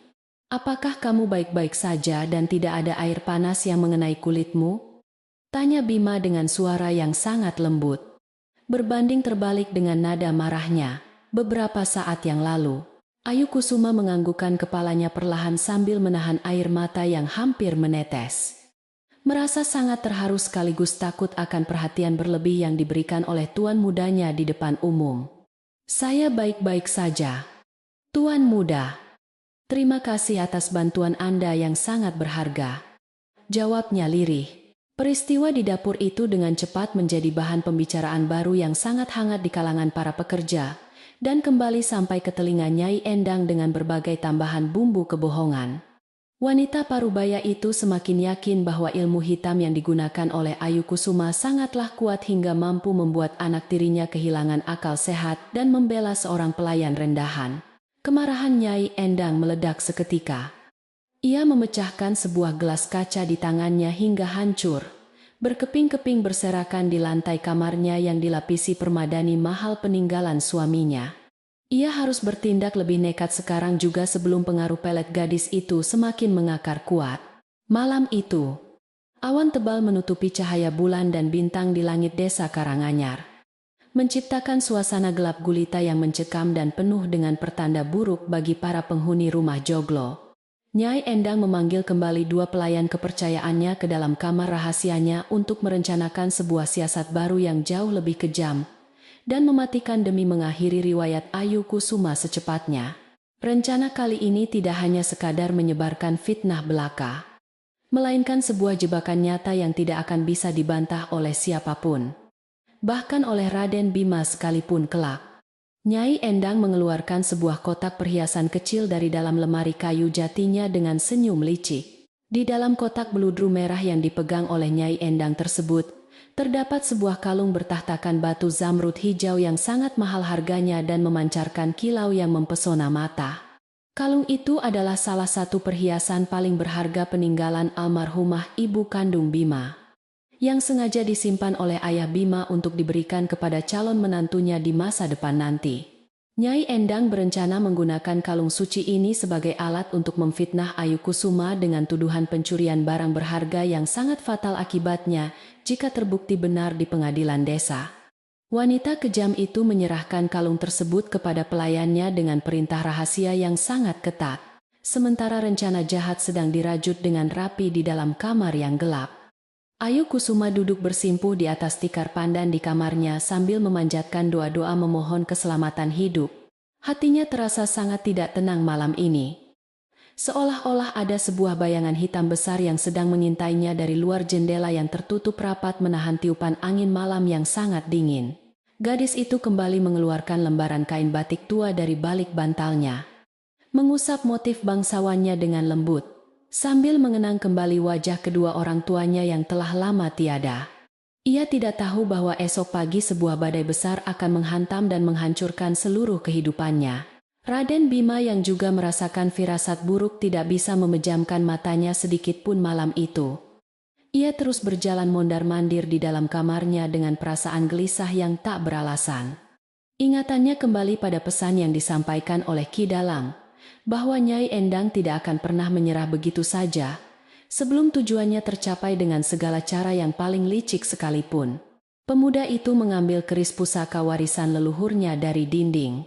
"Apakah kamu baik-baik saja dan tidak ada air panas yang mengenai kulitmu?" tanya Bima dengan suara yang sangat lembut. Berbanding terbalik dengan nada marahnya, beberapa saat yang lalu, Ayu Kusuma menganggukkan kepalanya perlahan sambil menahan air mata yang hampir menetes. Merasa sangat terharu sekaligus takut akan perhatian berlebih yang diberikan oleh tuan mudanya di depan umum. "Saya baik-baik saja, Tuan Muda. Terima kasih atas bantuan Anda yang sangat berharga," jawabnya lirih. Peristiwa di dapur itu dengan cepat menjadi bahan pembicaraan baru yang sangat hangat di kalangan para pekerja, dan kembali sampai ke telinga Nyai Endang dengan berbagai tambahan bumbu kebohongan. Wanita parubaya itu semakin yakin bahwa ilmu hitam yang digunakan oleh Ayu Kusuma sangatlah kuat hingga mampu membuat anak tirinya kehilangan akal sehat dan membela seorang pelayan rendahan. Kemarahan Nyai Endang meledak seketika. Ia memecahkan sebuah gelas kaca di tangannya hingga hancur. Berkeping-keping berserakan di lantai kamarnya yang dilapisi permadani mahal peninggalan suaminya. Ia harus bertindak lebih nekat sekarang juga sebelum pengaruh pelet gadis itu semakin mengakar kuat. Malam itu, awan tebal menutupi cahaya bulan dan bintang di langit desa Karanganyar, menciptakan suasana gelap gulita yang mencekam dan penuh dengan pertanda buruk bagi para penghuni rumah joglo. Nyai Endang memanggil kembali dua pelayan kepercayaannya ke dalam kamar rahasianya untuk merencanakan sebuah siasat baru yang jauh lebih kejam, dan mematikan demi mengakhiri riwayat Ayu Kusuma secepatnya. Rencana kali ini tidak hanya sekadar menyebarkan fitnah belaka, melainkan sebuah jebakan nyata yang tidak akan bisa dibantah oleh siapapun, bahkan oleh Raden Bima sekalipun kelak. Nyai Endang mengeluarkan sebuah kotak perhiasan kecil dari dalam lemari kayu jatinya dengan senyum licik. Di dalam kotak beludru merah yang dipegang oleh Nyai Endang tersebut, terdapat sebuah kalung bertahtakan batu zamrud hijau yang sangat mahal harganya dan memancarkan kilau yang mempesona mata. Kalung itu adalah salah satu perhiasan paling berharga peninggalan almarhumah ibu kandung Bima, yang sengaja disimpan oleh ayah Bima untuk diberikan kepada calon menantunya di masa depan nanti. Nyai Endang berencana menggunakan kalung suci ini sebagai alat untuk memfitnah Ayu Kusuma dengan tuduhan pencurian barang berharga yang sangat fatal akibatnya jika terbukti benar di pengadilan desa. Wanita kejam itu menyerahkan kalung tersebut kepada pelayannya dengan perintah rahasia yang sangat ketat, sementara rencana jahat sedang dirajut dengan rapi di dalam kamar yang gelap. Ayu Kusuma duduk bersimpuh di atas tikar pandan di kamarnya sambil memanjatkan doa-doa memohon keselamatan hidup. Hatinya terasa sangat tidak tenang malam ini. Seolah-olah ada sebuah bayangan hitam besar yang sedang mengintainya dari luar jendela yang tertutup rapat menahan tiupan angin malam yang sangat dingin. Gadis itu kembali mengeluarkan lembaran kain batik tua dari balik bantalnya, mengusap motif bangsawannya dengan lembut, sambil mengenang kembali wajah kedua orang tuanya yang telah lama tiada. Ia tidak tahu bahwa esok pagi sebuah badai besar akan menghantam dan menghancurkan seluruh kehidupannya. Raden Bima yang juga merasakan firasat buruk tidak bisa memejamkan matanya sedikit pun malam itu. Ia terus berjalan mondar-mandir di dalam kamarnya dengan perasaan gelisah yang tak beralasan. Ingatannya kembali pada pesan yang disampaikan oleh Ki Dalang, bahwa Nyai Endang tidak akan pernah menyerah begitu saja, sebelum tujuannya tercapai dengan segala cara yang paling licik sekalipun. Pemuda itu mengambil keris pusaka warisan leluhurnya dari dinding,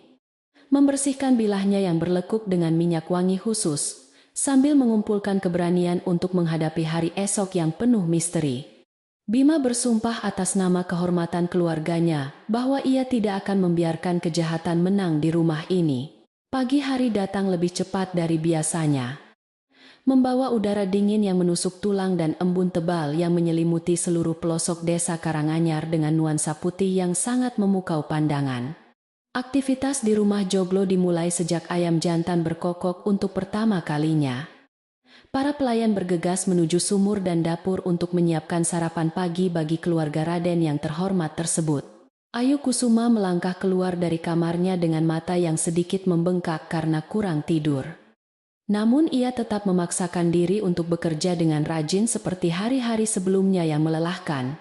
membersihkan bilahnya yang berlekuk dengan minyak wangi khusus, sambil mengumpulkan keberanian untuk menghadapi hari esok yang penuh misteri. Bima bersumpah atas nama kehormatan keluarganya bahwa ia tidak akan membiarkan kejahatan menang di rumah ini. Pagi hari datang lebih cepat dari biasanya, membawa udara dingin yang menusuk tulang dan embun tebal yang menyelimuti seluruh pelosok desa Karanganyar dengan nuansa putih yang sangat memukau pandangan. Aktivitas di rumah joglo dimulai sejak ayam jantan berkokok untuk pertama kalinya. Para pelayan bergegas menuju sumur dan dapur untuk menyiapkan sarapan pagi bagi keluarga Raden yang terhormat tersebut. Ayu Kusuma melangkah keluar dari kamarnya dengan mata yang sedikit membengkak karena kurang tidur. Namun ia tetap memaksakan diri untuk bekerja dengan rajin seperti hari-hari sebelumnya yang melelahkan.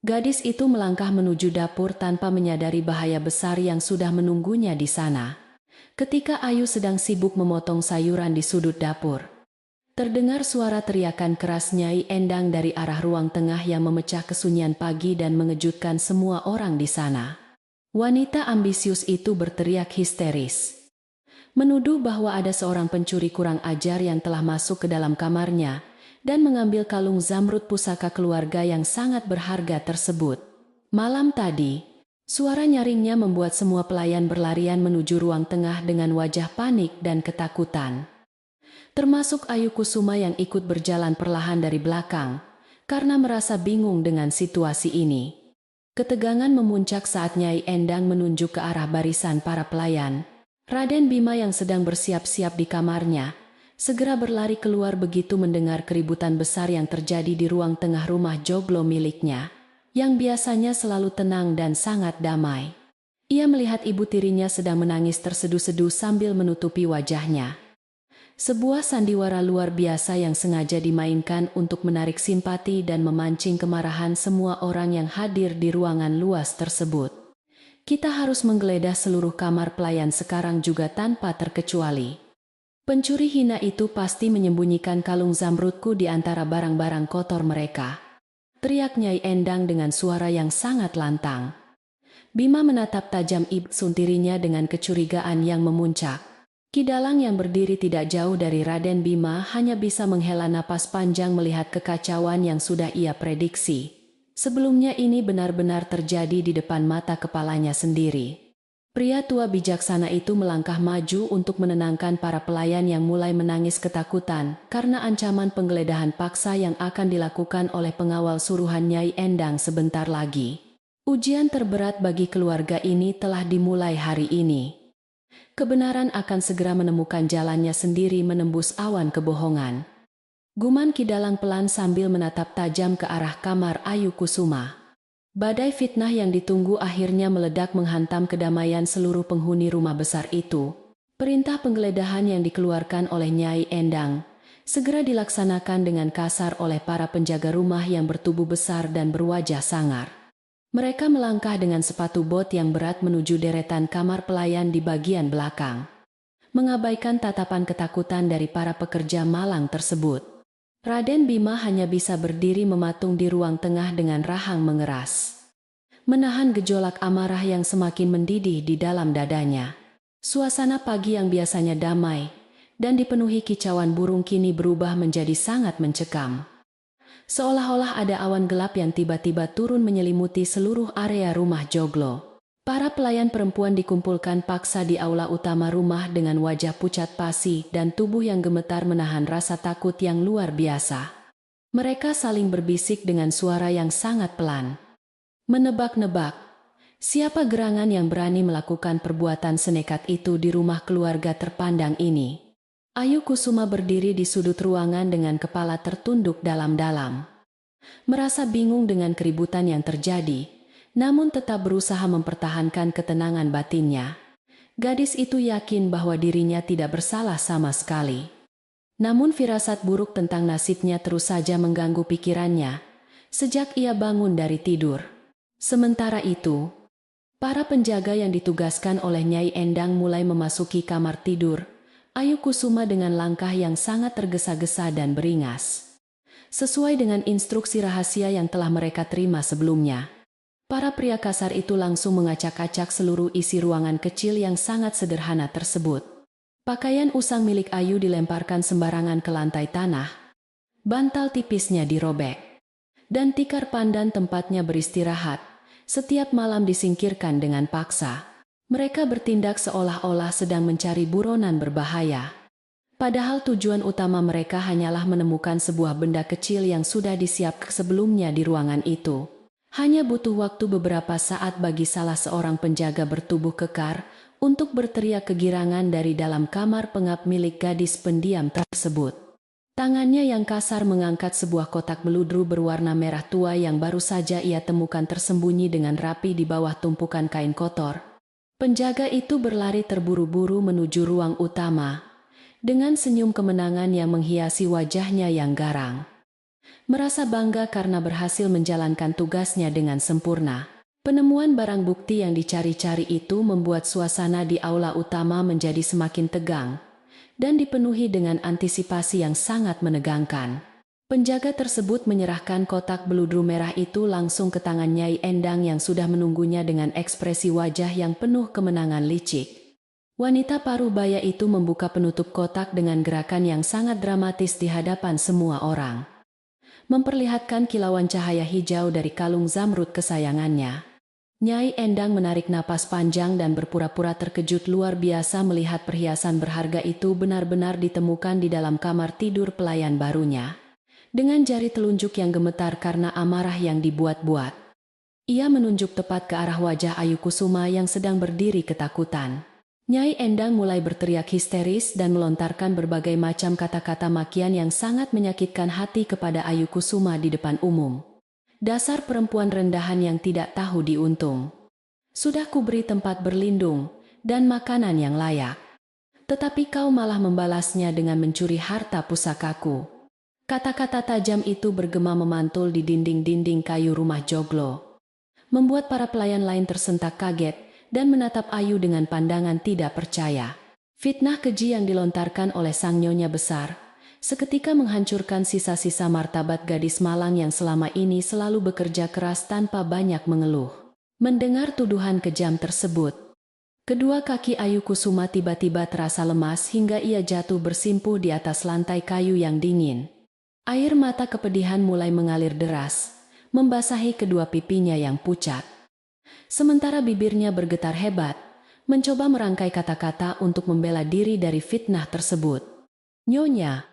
Gadis itu melangkah menuju dapur tanpa menyadari bahaya besar yang sudah menunggunya di sana. Ketika Ayu sedang sibuk memotong sayuran di sudut dapur, terdengar suara teriakan keras Nyai Endang dari arah ruang tengah yang memecah kesunyian pagi dan mengejutkan semua orang di sana. Wanita ambisius itu berteriak histeris, menuduh bahwa ada seorang pencuri kurang ajar yang telah masuk ke dalam kamarnya dan mengambil kalung zamrud pusaka keluarga yang sangat berharga tersebut. Malam tadi, suara nyaringnya membuat semua pelayan berlarian menuju ruang tengah dengan wajah panik dan ketakutan. Termasuk Ayu Kusuma yang ikut berjalan perlahan dari belakang, karena merasa bingung dengan situasi ini. Ketegangan memuncak saat Nyai Endang menunjuk ke arah barisan para pelayan. Raden Bima yang sedang bersiap-siap di kamarnya, segera berlari keluar begitu mendengar keributan besar yang terjadi di ruang tengah rumah joglo miliknya, yang biasanya selalu tenang dan sangat damai. Ia melihat ibu tirinya sedang menangis terseduh-seduh sambil menutupi wajahnya. Sebuah sandiwara luar biasa yang sengaja dimainkan untuk menarik simpati dan memancing kemarahan semua orang yang hadir di ruangan luas tersebut. Kita harus menggeledah seluruh kamar pelayan sekarang juga tanpa terkecuali. Pencuri hina itu pasti menyembunyikan kalung zamrudku di antara barang-barang kotor mereka. Teriak Nyai Endang dengan suara yang sangat lantang. Bima menatap tajam ibu tirinya dengan kecurigaan yang memuncak. Ki Dalang yang berdiri tidak jauh dari Raden Bima hanya bisa menghela napas panjang melihat kekacauan yang sudah ia prediksi. Sebelumnya ini benar-benar terjadi di depan mata kepalanya sendiri. Pria tua bijaksana itu melangkah maju untuk menenangkan para pelayan yang mulai menangis ketakutan karena ancaman penggeledahan paksa yang akan dilakukan oleh pengawal suruhan Nyai Endang sebentar lagi. Ujian terberat bagi keluarga ini telah dimulai hari ini. Kebenaran akan segera menemukan jalannya sendiri menembus awan kebohongan. Guman Ki Dalang pelan sambil menatap tajam ke arah kamar Ayu Kusuma. Badai fitnah yang ditunggu akhirnya meledak menghantam kedamaian seluruh penghuni rumah besar itu. Perintah penggeledahan yang dikeluarkan oleh Nyai Endang segera dilaksanakan dengan kasar oleh para penjaga rumah yang bertubuh besar dan berwajah sangar. Mereka melangkah dengan sepatu bot yang berat menuju deretan kamar pelayan di bagian belakang, mengabaikan tatapan ketakutan dari para pekerja malang tersebut. Raden Bima hanya bisa berdiri mematung di ruang tengah dengan rahang mengeras, menahan gejolak amarah yang semakin mendidih di dalam dadanya. Suasana pagi yang biasanya damai dan dipenuhi kicauan burung kini berubah menjadi sangat mencekam. Seolah-olah ada awan gelap yang tiba-tiba turun menyelimuti seluruh area rumah joglo. Para pelayan perempuan dikumpulkan paksa di aula utama rumah dengan wajah pucat pasi dan tubuh yang gemetar menahan rasa takut yang luar biasa. Mereka saling berbisik dengan suara yang sangat pelan. Menebak-nebak, siapa gerangan yang berani melakukan perbuatan senekat itu di rumah keluarga terpandang ini? Ayu Kusuma berdiri di sudut ruangan dengan kepala tertunduk dalam-dalam. Merasa bingung dengan keributan yang terjadi, namun tetap berusaha mempertahankan ketenangan batinnya. Gadis itu yakin bahwa dirinya tidak bersalah sama sekali. Namun firasat buruk tentang nasibnya terus saja mengganggu pikirannya sejak ia bangun dari tidur. Sementara itu, para penjaga yang ditugaskan oleh Nyai Endang mulai memasuki kamar tidur Ayu Kusuma dengan langkah yang sangat tergesa-gesa dan beringas. Sesuai dengan instruksi rahasia yang telah mereka terima sebelumnya, para pria kasar itu langsung mengacak-acak seluruh isi ruangan kecil yang sangat sederhana tersebut. Pakaian usang milik Ayu dilemparkan sembarangan ke lantai tanah, bantal tipisnya dirobek, dan tikar pandan tempatnya beristirahat setiap malam disingkirkan dengan paksa. Mereka bertindak seolah-olah sedang mencari buronan berbahaya. Padahal tujuan utama mereka hanyalah menemukan sebuah benda kecil yang sudah disiapkan sebelumnya di ruangan itu. Hanya butuh waktu beberapa saat bagi salah seorang penjaga bertubuh kekar untuk berteriak kegirangan dari dalam kamar pengap milik gadis pendiam tersebut. Tangannya yang kasar mengangkat sebuah kotak beludru berwarna merah tua yang baru saja ia temukan tersembunyi dengan rapi di bawah tumpukan kain kotor. Penjaga itu berlari terburu-buru menuju ruang utama, dengan senyum kemenangan yang menghiasi wajahnya yang garang. Merasa bangga karena berhasil menjalankan tugasnya dengan sempurna. Penemuan barang bukti yang dicari-cari itu membuat suasana di aula utama menjadi semakin tegang, dan dipenuhi dengan antisipasi yang sangat menegangkan. Penjaga tersebut menyerahkan kotak beludru merah itu langsung ke tangan Nyai Endang yang sudah menunggunya dengan ekspresi wajah yang penuh kemenangan licik. Wanita parubaya itu membuka penutup kotak dengan gerakan yang sangat dramatis di hadapan semua orang, memperlihatkan kilauan cahaya hijau dari kalung zamrud kesayangannya. Nyai Endang menarik napas panjang dan berpura-pura terkejut luar biasa melihat perhiasan berharga itu benar-benar ditemukan di dalam kamar tidur pelayan barunya. Dengan jari telunjuk yang gemetar karena amarah yang dibuat-buat, ia menunjuk tepat ke arah wajah Ayu Kusuma yang sedang berdiri ketakutan. Nyai Endang mulai berteriak histeris dan melontarkan berbagai macam kata-kata makian yang sangat menyakitkan hati kepada Ayu Kusuma di depan umum. Dasar perempuan rendahan yang tidak tahu diuntung. Sudah kuberi tempat berlindung dan makanan yang layak, tetapi kau malah membalasnya dengan mencuri harta pusakaku. Kata-kata tajam itu bergema memantul di dinding-dinding kayu rumah joglo, membuat para pelayan lain tersentak kaget dan menatap Ayu dengan pandangan tidak percaya. Fitnah keji yang dilontarkan oleh sang nyonya besar seketika menghancurkan sisa-sisa martabat gadis malang yang selama ini selalu bekerja keras tanpa banyak mengeluh. Mendengar tuduhan kejam tersebut, kedua kaki Ayu Kusuma tiba-tiba terasa lemas hingga ia jatuh bersimpuh di atas lantai kayu yang dingin. Air mata kepedihan mulai mengalir deras, membasahi kedua pipinya yang pucat. Sementara bibirnya bergetar hebat, mencoba merangkai kata-kata untuk membela diri dari fitnah tersebut. Nyonya,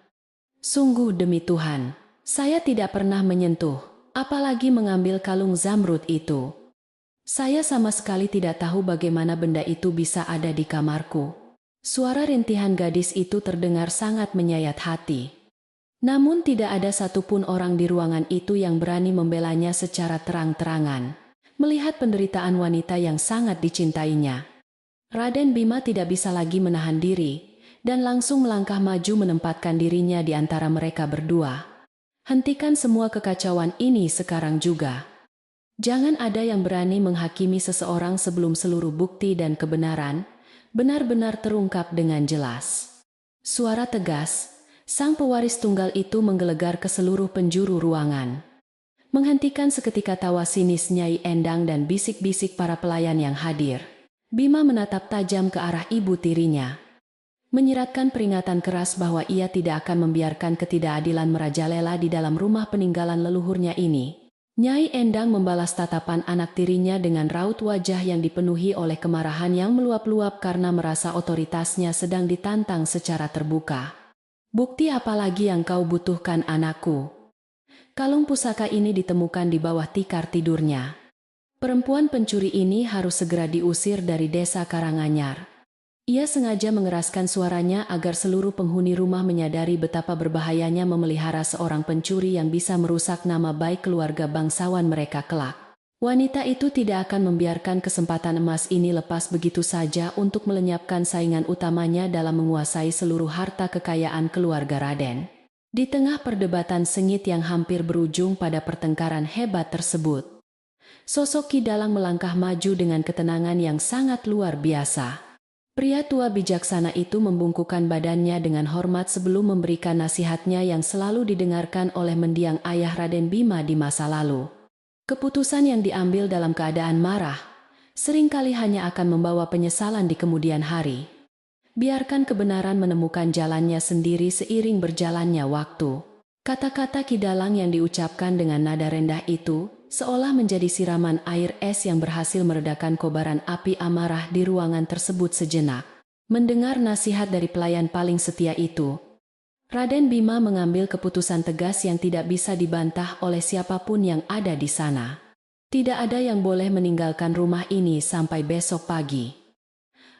sungguh demi Tuhan, saya tidak pernah menyentuh, apalagi mengambil kalung zamrud itu. Saya sama sekali tidak tahu bagaimana benda itu bisa ada di kamarku. Suara rintihan gadis itu terdengar sangat menyayat hati. Namun tidak ada satupun orang di ruangan itu yang berani membelanya secara terang-terangan, melihat penderitaan wanita yang sangat dicintainya. Raden Bima tidak bisa lagi menahan diri, dan langsung melangkah maju menempatkan dirinya di antara mereka berdua. Hentikan semua kekacauan ini sekarang juga. Jangan ada yang berani menghakimi seseorang sebelum seluruh bukti dan kebenaran benar-benar terungkap dengan jelas. Suara tegas sang pewaris tunggal itu menggelegar ke seluruh penjuru ruangan, menghentikan seketika tawa sinis Nyai Endang dan bisik-bisik para pelayan yang hadir. Bima menatap tajam ke arah ibu tirinya, menyiratkan peringatan keras bahwa ia tidak akan membiarkan ketidakadilan merajalela di dalam rumah peninggalan leluhurnya ini. Nyai Endang membalas tatapan anak tirinya dengan raut wajah yang dipenuhi oleh kemarahan yang meluap-luap karena merasa otoritasnya sedang ditantang secara terbuka. Bukti apa lagi yang kau butuhkan, anakku? Kalung pusaka ini ditemukan di bawah tikar tidurnya. Perempuan pencuri ini harus segera diusir dari desa Karanganyar. Ia sengaja mengeraskan suaranya agar seluruh penghuni rumah menyadari betapa berbahayanya memelihara seorang pencuri yang bisa merusak nama baik keluarga bangsawan mereka kelak. Wanita itu tidak akan membiarkan kesempatan emas ini lepas begitu saja untuk melenyapkan saingan utamanya dalam menguasai seluruh harta kekayaan keluarga Raden. Di tengah perdebatan sengit yang hampir berujung pada pertengkaran hebat tersebut, sosok Ki Dalang melangkah maju dengan ketenangan yang sangat luar biasa. Pria tua bijaksana itu membungkukkan badannya dengan hormat sebelum memberikan nasihatnya yang selalu didengarkan oleh mendiang ayah Raden Bima di masa lalu. Keputusan yang diambil dalam keadaan marah seringkali hanya akan membawa penyesalan di kemudian hari. Biarkan kebenaran menemukan jalannya sendiri seiring berjalannya waktu. Kata-kata Ki Dalang yang diucapkan dengan nada rendah itu seolah menjadi siraman air es yang berhasil meredakan kobaran api amarah di ruangan tersebut sejenak. Mendengar nasihat dari pelayan paling setia itu, Raden Bima mengambil keputusan tegas yang tidak bisa dibantah oleh siapapun yang ada di sana. Tidak ada yang boleh meninggalkan rumah ini sampai besok pagi.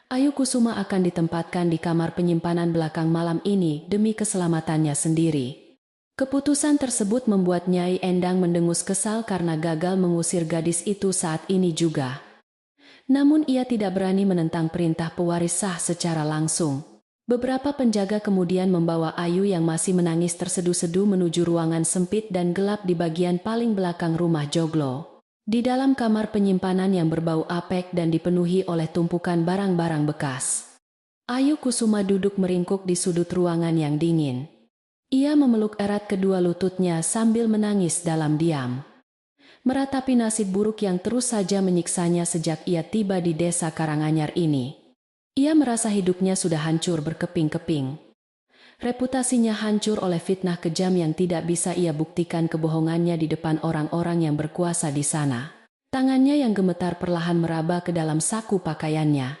Ayu Kusuma akan ditempatkan di kamar penyimpanan belakang malam ini demi keselamatannya sendiri. Keputusan tersebut membuat Nyai Endang mendengus kesal karena gagal mengusir gadis itu saat ini juga. Namun ia tidak berani menentang perintah pewaris sah secara langsung. Beberapa penjaga kemudian membawa Ayu yang masih menangis terseduh-seduh menuju ruangan sempit dan gelap di bagian paling belakang rumah joglo. Di dalam kamar penyimpanan yang berbau apek dan dipenuhi oleh tumpukan barang-barang bekas, Ayu Kusuma duduk meringkuk di sudut ruangan yang dingin. Ia memeluk erat kedua lututnya sambil menangis dalam diam. Meratapi nasib buruk yang terus saja menyiksanya sejak ia tiba di desa Karanganyar ini. Ia merasa hidupnya sudah hancur berkeping-keping. Reputasinya hancur oleh fitnah kejam yang tidak bisa ia buktikan kebohongannya di depan orang-orang yang berkuasa di sana. Tangannya yang gemetar perlahan meraba ke dalam saku pakaiannya,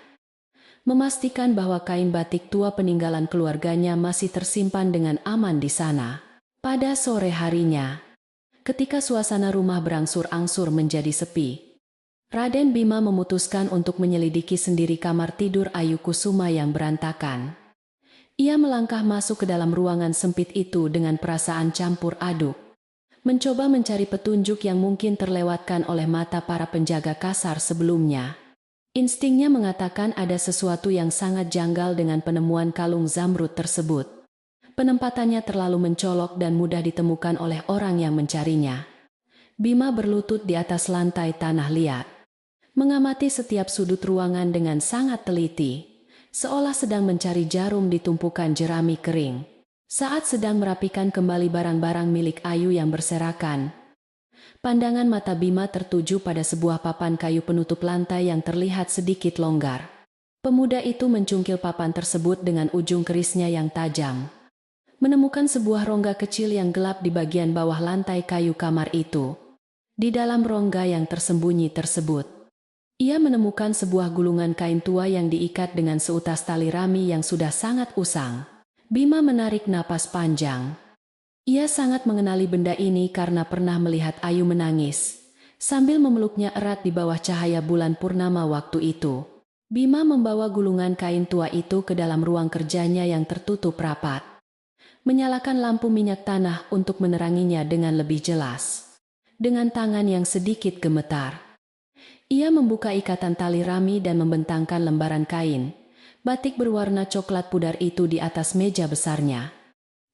memastikan bahwa kain batik tua peninggalan keluarganya masih tersimpan dengan aman di sana. Pada sore harinya, ketika suasana rumah berangsur-angsur menjadi sepi, Raden Bima memutuskan untuk menyelidiki sendiri kamar tidur Ayu Kusuma yang berantakan. Ia melangkah masuk ke dalam ruangan sempit itu dengan perasaan campur aduk, mencoba mencari petunjuk yang mungkin terlewatkan oleh mata para penjaga kasar sebelumnya. Instingnya mengatakan ada sesuatu yang sangat janggal dengan penemuan kalung zamrud tersebut. Penempatannya terlalu mencolok dan mudah ditemukan oleh orang yang mencarinya. Bima berlutut di atas lantai tanah liat, mengamati setiap sudut ruangan dengan sangat teliti, seolah sedang mencari jarum di tumpukan jerami kering. Saat sedang merapikan kembali barang-barang milik Ayu yang berserakan, pandangan mata Bima tertuju pada sebuah papan kayu penutup lantai yang terlihat sedikit longgar. Pemuda itu mencungkil papan tersebut dengan ujung kerisnya yang tajam, menemukan sebuah rongga kecil yang gelap di bagian bawah lantai kayu kamar itu. Di dalam rongga yang tersembunyi tersebut, ia menemukan sebuah gulungan kain tua yang diikat dengan seutas tali rami yang sudah sangat usang. Bima menarik napas panjang. Ia sangat mengenali benda ini karena pernah melihat Ayu menangis sambil memeluknya erat di bawah cahaya bulan purnama waktu itu. Bima membawa gulungan kain tua itu ke dalam ruang kerjanya yang tertutup rapat, menyalakan lampu minyak tanah untuk meneranginya dengan lebih jelas. Dengan tangan yang sedikit gemetar, ia membuka ikatan tali rami dan membentangkan lembaran kain batik berwarna coklat pudar itu di atas meja besarnya.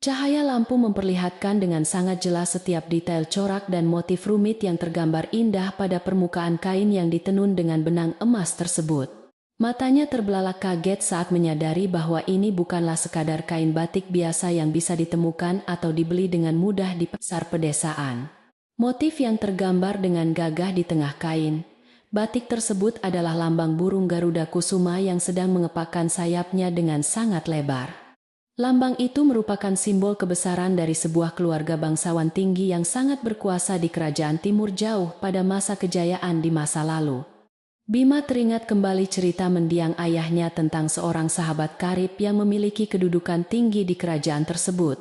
Cahaya lampu memperlihatkan dengan sangat jelas setiap detail corak dan motif rumit yang tergambar indah pada permukaan kain yang ditenun dengan benang emas tersebut. Matanya terbelalak kaget saat menyadari bahwa ini bukanlah sekadar kain batik biasa yang bisa ditemukan atau dibeli dengan mudah di pasar pedesaan. Motif yang tergambar dengan gagah di tengah kain batik tersebut adalah lambang burung Garuda Kusuma yang sedang mengepakkan sayapnya dengan sangat lebar. Lambang itu merupakan simbol kebesaran dari sebuah keluarga bangsawan tinggi yang sangat berkuasa di kerajaan Timur Jauh pada masa kejayaan di masa lalu. Bima teringat kembali cerita mendiang ayahnya tentang seorang sahabat karib yang memiliki kedudukan tinggi di kerajaan tersebut.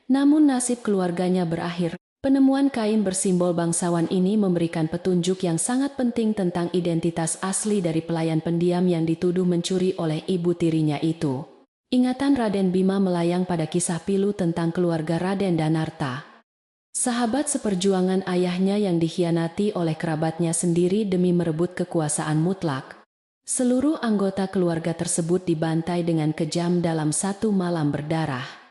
Namun nasib keluarganya berakhir. Penemuan kain bersimbol bangsawan ini memberikan petunjuk yang sangat penting tentang identitas asli dari pelayan pendiam yang dituduh mencuri oleh ibu tirinya itu. Ingatan Raden Bima melayang pada kisah pilu tentang keluarga Raden Danarta, sahabat seperjuangan ayahnya yang dikhianati oleh kerabatnya sendiri demi merebut kekuasaan mutlak. Seluruh anggota keluarga tersebut dibantai dengan kejam dalam satu malam berdarah.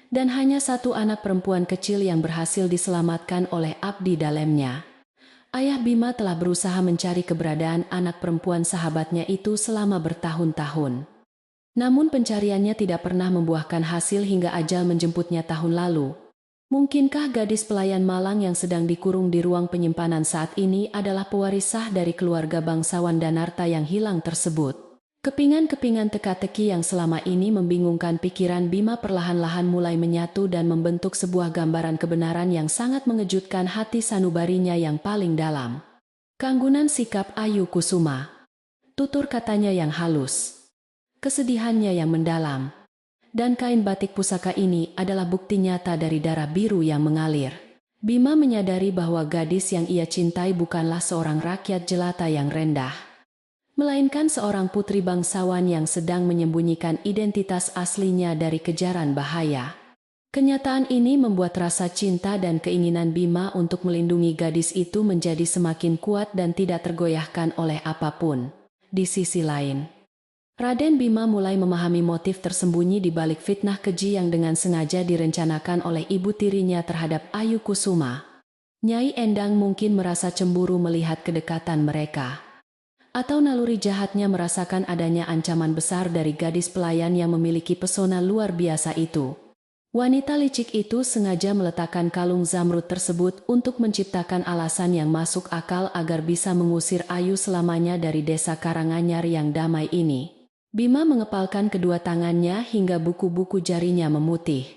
Dan hanya satu anak perempuan kecil yang berhasil diselamatkan oleh abdi dalamnya. Ayah Bima telah berusaha mencari keberadaan anak perempuan sahabatnya itu selama bertahun-tahun. Namun pencariannya tidak pernah membuahkan hasil hingga ajal menjemputnya tahun lalu. Mungkinkah gadis pelayan malang yang sedang dikurung di ruang penyimpanan saat ini adalah pewaris sah dari keluarga bangsawan Danarta yang hilang tersebut? Kepingan-kepingan teka-teki yang selama ini membingungkan pikiran Bima perlahan-lahan mulai menyatu dan membentuk sebuah gambaran kebenaran yang sangat mengejutkan hati sanubarinya yang paling dalam. Kanggunan sikap Ayu Kusuma, tutur katanya yang halus, kesedihannya yang mendalam, dan kain batik pusaka ini adalah bukti nyata dari darah biru yang mengalir. Bima menyadari bahwa gadis yang ia cintai bukanlah seorang rakyat jelata yang rendah, melainkan seorang putri bangsawan yang sedang menyembunyikan identitas aslinya dari kejaran bahaya. Kenyataan ini membuat rasa cinta dan keinginan Bima untuk melindungi gadis itu menjadi semakin kuat dan tidak tergoyahkan oleh apapun. Di sisi lain, Raden Bima mulai memahami motif tersembunyi di balik fitnah keji yang dengan sengaja direncanakan oleh ibu tirinya terhadap Ayu Kusuma. Nyai Endang mungkin merasa cemburu melihat kedekatan mereka, atau naluri jahatnya merasakan adanya ancaman besar dari gadis pelayan yang memiliki pesona luar biasa itu. Wanita licik itu sengaja meletakkan kalung zamrud tersebut untuk menciptakan alasan yang masuk akal agar bisa mengusir Ayu selamanya dari desa Karanganyar yang damai ini. Bima mengepalkan kedua tangannya hingga buku-buku jarinya memutih.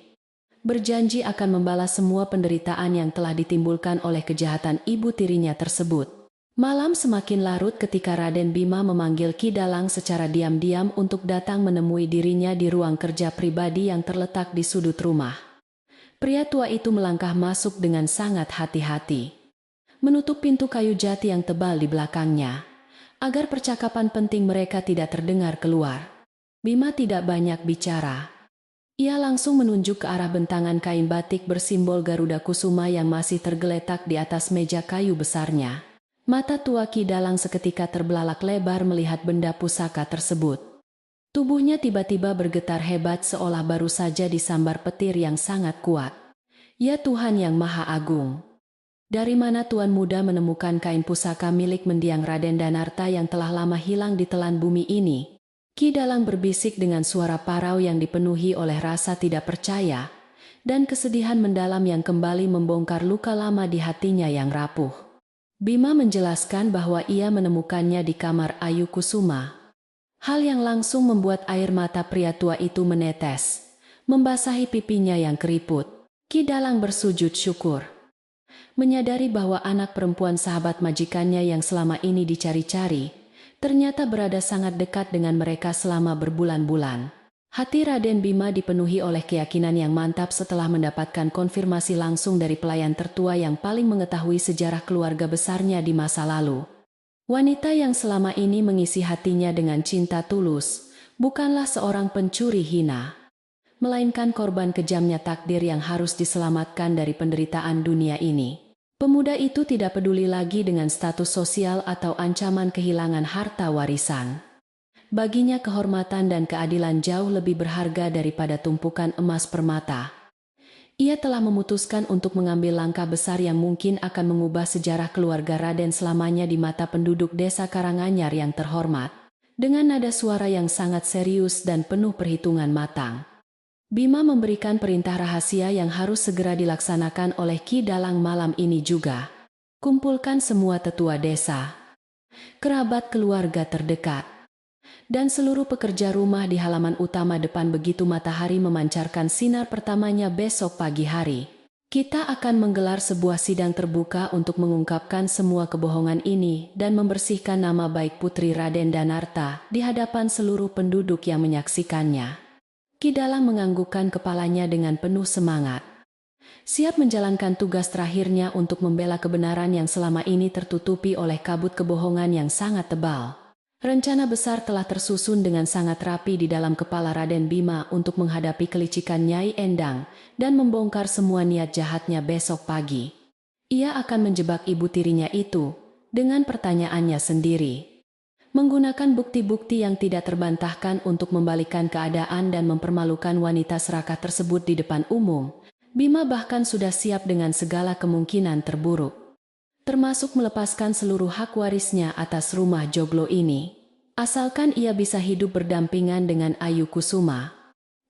Berjanji akan membalas semua penderitaan yang telah ditimbulkan oleh kejahatan ibu tirinya tersebut. Malam semakin larut ketika Raden Bima memanggil Ki Dalang secara diam-diam untuk datang menemui dirinya di ruang kerja pribadi yang terletak di sudut rumah. Pria tua itu melangkah masuk dengan sangat hati-hati, menutup pintu kayu jati yang tebal di belakangnya, agar percakapan penting mereka tidak terdengar keluar. Bima tidak banyak bicara. Ia langsung menunjuk ke arah bentangan kain batik bersimbol Garuda Kusuma yang masih tergeletak di atas meja kayu besarnya. Mata tua Ki Dalang seketika terbelalak lebar melihat benda pusaka tersebut. Tubuhnya tiba-tiba bergetar hebat seolah baru saja disambar petir yang sangat kuat. Ya Tuhan yang Maha Agung! Dari mana Tuan Muda menemukan kain pusaka milik mendiang Raden Danarta yang telah lama hilang di telan bumi ini? Ki Dalang berbisik dengan suara parau yang dipenuhi oleh rasa tidak percaya dan kesedihan mendalam yang kembali membongkar luka lama di hatinya yang rapuh. Bima menjelaskan bahwa ia menemukannya di kamar Ayu Kusuma. Hal yang langsung membuat air mata pria tua itu menetes, membasahi pipinya yang keriput. Ki Dalang bersujud syukur, menyadari bahwa anak perempuan sahabat majikannya yang selama ini dicari-cari, ternyata berada sangat dekat dengan mereka selama berbulan-bulan. Hati Raden Bima dipenuhi oleh keyakinan yang mantap setelah mendapatkan konfirmasi langsung dari pelayan tertua yang paling mengetahui sejarah keluarga besarnya di masa lalu. Wanita yang selama ini mengisi hatinya dengan cinta tulus, bukanlah seorang pencuri hina, melainkan korban kejamnya takdir yang harus diselamatkan dari penderitaan dunia ini. Pemuda itu tidak peduli lagi dengan status sosial atau ancaman kehilangan harta warisan. Baginya kehormatan dan keadilan jauh lebih berharga daripada tumpukan emas permata. Ia telah memutuskan untuk mengambil langkah besar yang mungkin akan mengubah sejarah keluarga Raden selamanya di mata penduduk desa Karanganyar yang terhormat. Dengan nada suara yang sangat serius dan penuh perhitungan matang, Bima memberikan perintah rahasia yang harus segera dilaksanakan oleh Ki Dalang malam ini juga. Kumpulkan semua tetua desa, kerabat keluarga terdekat, dan seluruh pekerja rumah di halaman utama depan begitu matahari memancarkan sinar pertamanya besok pagi hari. Kita akan menggelar sebuah sidang terbuka untuk mengungkapkan semua kebohongan ini dan membersihkan nama baik Putri Raden Danarta di hadapan seluruh penduduk yang menyaksikannya. Ki Dalang menganggukkan kepalanya dengan penuh semangat, siap menjalankan tugas terakhirnya untuk membela kebenaran yang selama ini tertutupi oleh kabut kebohongan yang sangat tebal. Rencana besar telah tersusun dengan sangat rapi di dalam kepala Raden Bima untuk menghadapi kelicikan Nyai Endang dan membongkar semua niat jahatnya besok pagi. Ia akan menjebak ibu tirinya itu dengan pertanyaannya sendiri, menggunakan bukti-bukti yang tidak terbantahkan untuk membalikan keadaan dan mempermalukan wanita serakah tersebut di depan umum. Bima bahkan sudah siap dengan segala kemungkinan terburuk, termasuk melepaskan seluruh hak warisnya atas rumah joglo ini, asalkan ia bisa hidup berdampingan dengan Ayu Kusuma.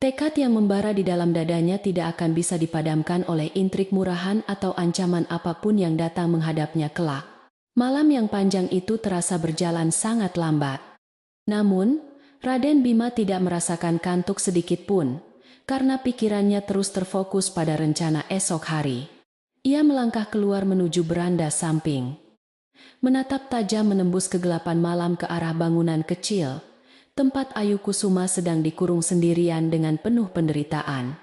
Tekad yang membara di dalam dadanya tidak akan bisa dipadamkan oleh intrik murahan atau ancaman apapun yang datang menghadapnya kelak. Malam yang panjang itu terasa berjalan sangat lambat. Namun, Raden Bima tidak merasakan kantuk sedikit pun, karena pikirannya terus terfokus pada rencana esok hari. Ia melangkah keluar menuju beranda samping, menatap tajam menembus kegelapan malam ke arah bangunan kecil, tempat Ayu Kusuma sedang dikurung sendirian dengan penuh penderitaan.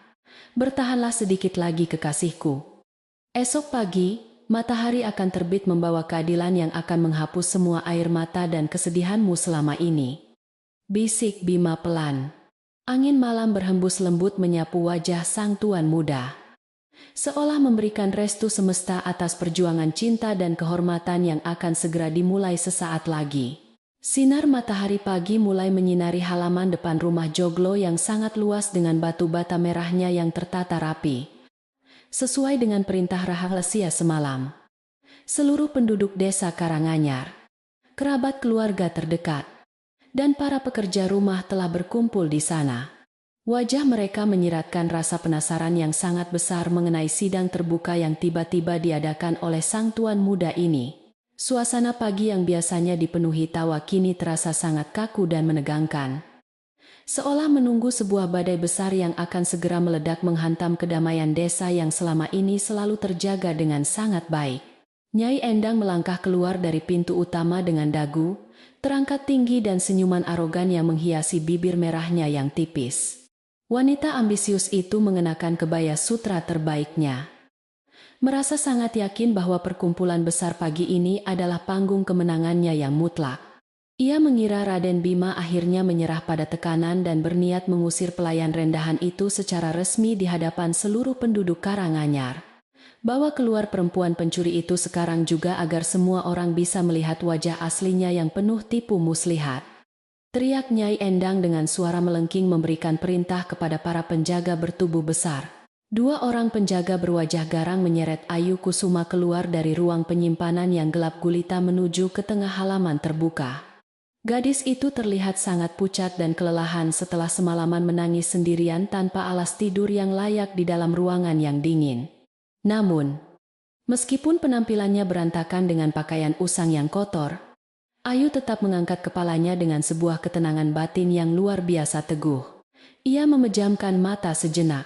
Bertahanlah sedikit lagi kekasihku. Esok pagi, matahari akan terbit membawa keadilan yang akan menghapus semua air mata dan kesedihanmu selama ini. Bisik Bima pelan. Angin malam berhembus lembut menyapu wajah sang tuan muda, seolah memberikan restu semesta atas perjuangan cinta dan kehormatan yang akan segera dimulai sesaat lagi. Sinar matahari pagi mulai menyinari halaman depan rumah joglo yang sangat luas dengan batu bata merahnya yang tertata rapi. Sesuai dengan perintah rahasia semalam, seluruh penduduk desa Karanganyar, kerabat keluarga terdekat, dan para pekerja rumah telah berkumpul di sana. Wajah mereka menyiratkan rasa penasaran yang sangat besar mengenai sidang terbuka yang tiba-tiba diadakan oleh sang tuan muda ini. Suasana pagi yang biasanya dipenuhi tawa kini terasa sangat kaku dan menegangkan. Seolah menunggu sebuah badai besar yang akan segera meledak menghantam kedamaian desa yang selama ini selalu terjaga dengan sangat baik. Nyai Endang melangkah keluar dari pintu utama dengan dagu terangkat tinggi dan senyuman arogan yang menghiasi bibir merahnya yang tipis. Wanita ambisius itu mengenakan kebaya sutra terbaiknya. Merasa sangat yakin bahwa perkumpulan besar pagi ini adalah panggung kemenangannya yang mutlak. Ia mengira Raden Bima akhirnya menyerah pada tekanan dan berniat mengusir pelayan rendahan itu secara resmi di hadapan seluruh penduduk Karanganyar. Bawa keluar perempuan pencuri itu sekarang juga agar semua orang bisa melihat wajah aslinya yang penuh tipu muslihat. Teriak Nyai Endang dengan suara melengking memberikan perintah kepada para penjaga bertubuh besar. Dua orang penjaga berwajah garang menyeret Ayu Kusuma keluar dari ruang penyimpanan yang gelap gulita menuju ke tengah halaman terbuka. Gadis itu terlihat sangat pucat dan kelelahan setelah semalaman menangis sendirian tanpa alas tidur yang layak di dalam ruangan yang dingin. Namun, meskipun penampilannya berantakan dengan pakaian usang yang kotor, Ayu tetap mengangkat kepalanya dengan sebuah ketenangan batin yang luar biasa teguh. Ia memejamkan mata sejenak,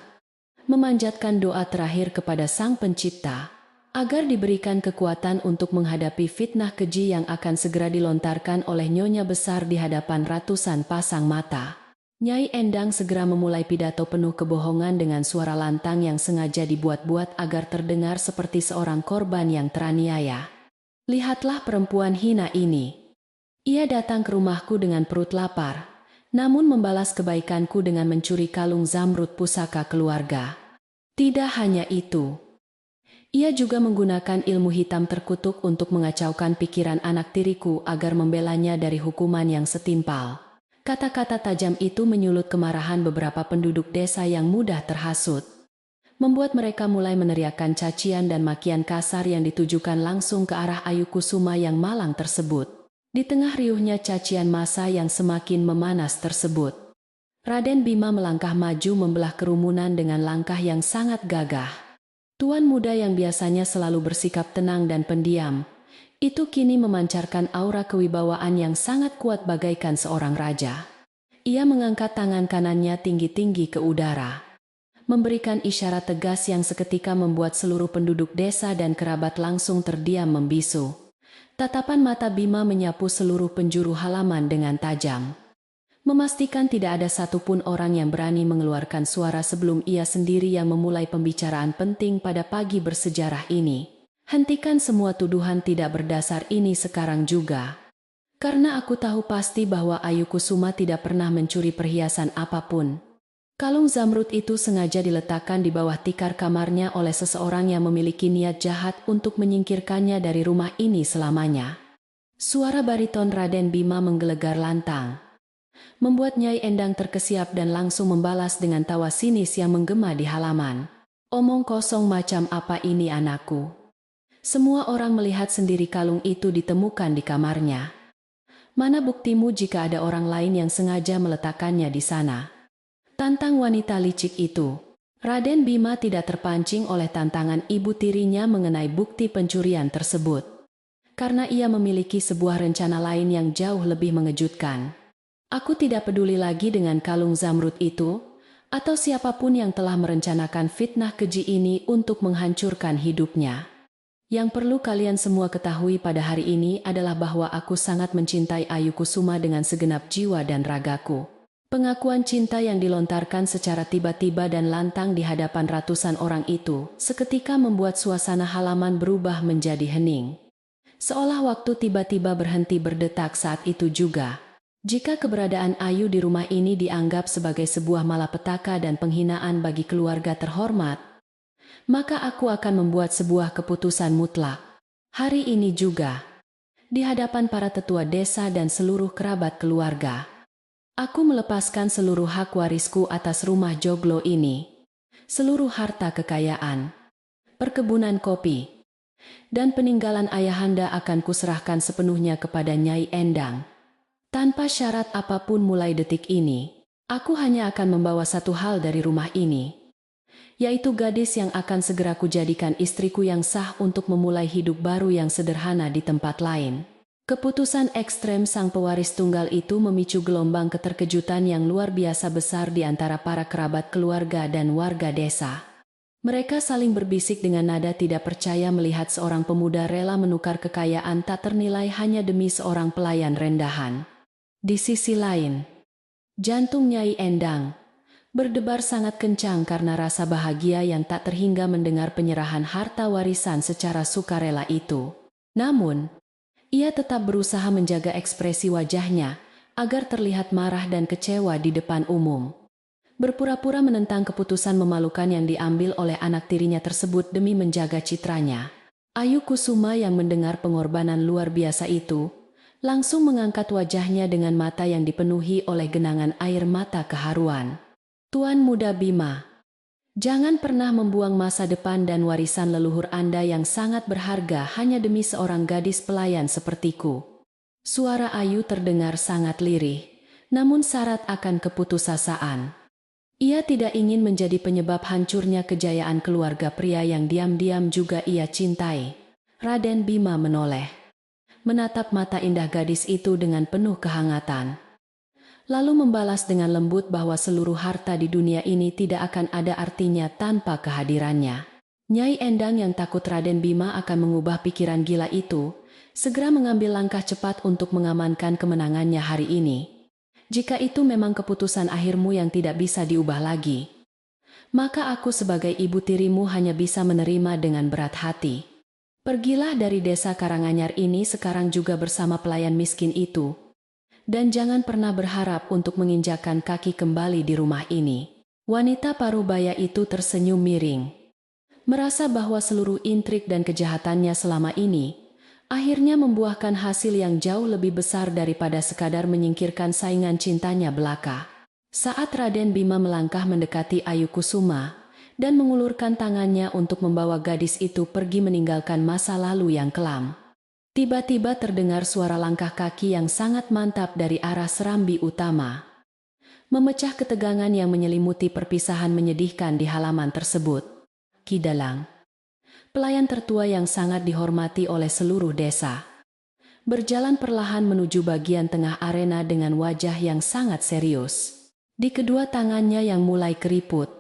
memanjatkan doa terakhir kepada Sang Pencipta, agar diberikan kekuatan untuk menghadapi fitnah keji yang akan segera dilontarkan oleh Nyonya Besar di hadapan ratusan pasang mata. Nyai Endang segera memulai pidato penuh kebohongan dengan suara lantang yang sengaja dibuat-buat agar terdengar seperti seorang korban yang teraniaya. Lihatlah perempuan hina ini. Ia datang ke rumahku dengan perut lapar, namun membalas kebaikanku dengan mencuri kalung zamrud pusaka keluarga. Tidak hanya itu, ia juga menggunakan ilmu hitam terkutuk untuk mengacaukan pikiran anak tiriku agar membelanya dari hukuman yang setimpal. Kata-kata tajam itu menyulut kemarahan beberapa penduduk desa yang mudah terhasut, membuat mereka mulai meneriakkan cacian dan makian kasar yang ditujukan langsung ke arah Ayu Kusuma yang malang tersebut. Di tengah riuhnya cacian massa yang semakin memanas tersebut, Raden Bima melangkah maju membelah kerumunan dengan langkah yang sangat gagah. Tuan muda yang biasanya selalu bersikap tenang dan pendiam, itu kini memancarkan aura kewibawaan yang sangat kuat bagaikan seorang raja. Ia mengangkat tangan kanannya tinggi-tinggi ke udara, memberikan isyarat tegas yang seketika membuat seluruh penduduk desa dan kerabat langsung terdiam membisu. Tatapan mata Bima menyapu seluruh penjuru halaman dengan tajam, memastikan tidak ada satupun orang yang berani mengeluarkan suara sebelum ia sendiri yang memulai pembicaraan penting pada pagi bersejarah ini. Hentikan semua tuduhan tidak berdasar ini sekarang juga. Karena aku tahu pasti bahwa Ayu Kusuma tidak pernah mencuri perhiasan apapun. Kalung zamrud itu sengaja diletakkan di bawah tikar kamarnya oleh seseorang yang memiliki niat jahat untuk menyingkirkannya dari rumah ini selamanya. Suara bariton Raden Bima menggelegar lantang, membuat Nyai Endang terkesiap dan langsung membalas dengan tawa sinis yang menggema di halaman. Omong kosong macam apa ini anakku? Semua orang melihat sendiri kalung itu ditemukan di kamarnya. Mana buktimu jika ada orang lain yang sengaja meletakkannya di sana? Tantang wanita licik itu. Raden Bima tidak terpancing oleh tantangan ibu tirinya mengenai bukti pencurian tersebut, karena ia memiliki sebuah rencana lain yang jauh lebih mengejutkan. Aku tidak peduli lagi dengan kalung zamrud itu, atau siapapun yang telah merencanakan fitnah keji ini untuk menghancurkan hidupnya. Yang perlu kalian semua ketahui pada hari ini adalah bahwa aku sangat mencintai Ayu Kusuma dengan segenap jiwa dan ragaku. Pengakuan cinta yang dilontarkan secara tiba-tiba dan lantang di hadapan ratusan orang itu seketika membuat suasana halaman berubah menjadi hening. Seolah waktu tiba-tiba berhenti berdetak saat itu juga. Jika keberadaan Ayu di rumah ini dianggap sebagai sebuah malapetaka dan penghinaan bagi keluarga terhormat, maka aku akan membuat sebuah keputusan mutlak. Hari ini juga, di hadapan para tetua desa dan seluruh kerabat keluarga, aku melepaskan seluruh hak warisku atas rumah joglo ini. Seluruh harta kekayaan, perkebunan kopi, dan peninggalan ayahanda akan kuserahkan sepenuhnya kepada Nyai Endang. Tanpa syarat apapun mulai detik ini, Aku hanya akan membawa satu hal dari rumah ini, yaitu gadis yang akan segera kujadikan istriku yang sah untuk memulai hidup baru yang sederhana di tempat lain. Keputusan ekstrem sang pewaris tunggal itu memicu gelombang keterkejutan yang luar biasa besar di antara para kerabat keluarga dan warga desa. Mereka saling berbisik dengan nada tidak percaya melihat seorang pemuda rela menukar kekayaan tak ternilai hanya demi seorang pelayan rendahan. Di sisi lain, jantung Nyai Endang berdebar sangat kencang karena rasa bahagia yang tak terhingga mendengar penyerahan harta warisan secara sukarela itu. Namun, ia tetap berusaha menjaga ekspresi wajahnya agar terlihat marah dan kecewa di depan umum. Berpura-pura menentang keputusan memalukan yang diambil oleh anak tirinya tersebut demi menjaga citranya. Ayu Kusuma yang mendengar pengorbanan luar biasa itu, langsung mengangkat wajahnya dengan mata yang dipenuhi oleh genangan air mata keharuan. Tuan Muda Bima, jangan pernah membuang masa depan dan warisan leluhur Anda yang sangat berharga hanya demi seorang gadis pelayan sepertiku. Suara Ayu terdengar sangat lirih, namun syarat akan keputusasaan. Ia tidak ingin menjadi penyebab hancurnya kejayaan keluarga pria yang diam-diam juga ia cintai. Raden Bima menoleh, menatap mata indah gadis itu dengan penuh kehangatan. Lalu membalas dengan lembut bahwa seluruh harta di dunia ini tidak akan ada artinya tanpa kehadirannya. Nyai Endang yang takut Raden Bima akan mengubah pikiran gila itu, segera mengambil langkah cepat untuk mengamankan kemenangannya hari ini. Jika itu memang keputusan akhirmu yang tidak bisa diubah lagi, maka aku sebagai ibu tirimu hanya bisa menerima dengan berat hati. Pergilah dari desa Karanganyar ini sekarang juga bersama pelayan miskin itu. Dan jangan pernah berharap untuk menginjakkan kaki kembali di rumah ini. Wanita parubaya itu tersenyum miring. Merasa bahwa seluruh intrik dan kejahatannya selama ini akhirnya membuahkan hasil yang jauh lebih besar daripada sekadar menyingkirkan saingan cintanya belaka. Saat Raden Bima melangkah mendekati Ayu Kusuma dan mengulurkan tangannya untuk membawa gadis itu pergi meninggalkan masa lalu yang kelam, tiba-tiba terdengar suara langkah kaki yang sangat mantap dari arah serambi utama, memecah ketegangan yang menyelimuti perpisahan menyedihkan di halaman tersebut. Ki Dalang, pelayan tertua yang sangat dihormati oleh seluruh desa, berjalan perlahan menuju bagian tengah arena dengan wajah yang sangat serius. Di kedua tangannya yang mulai keriput,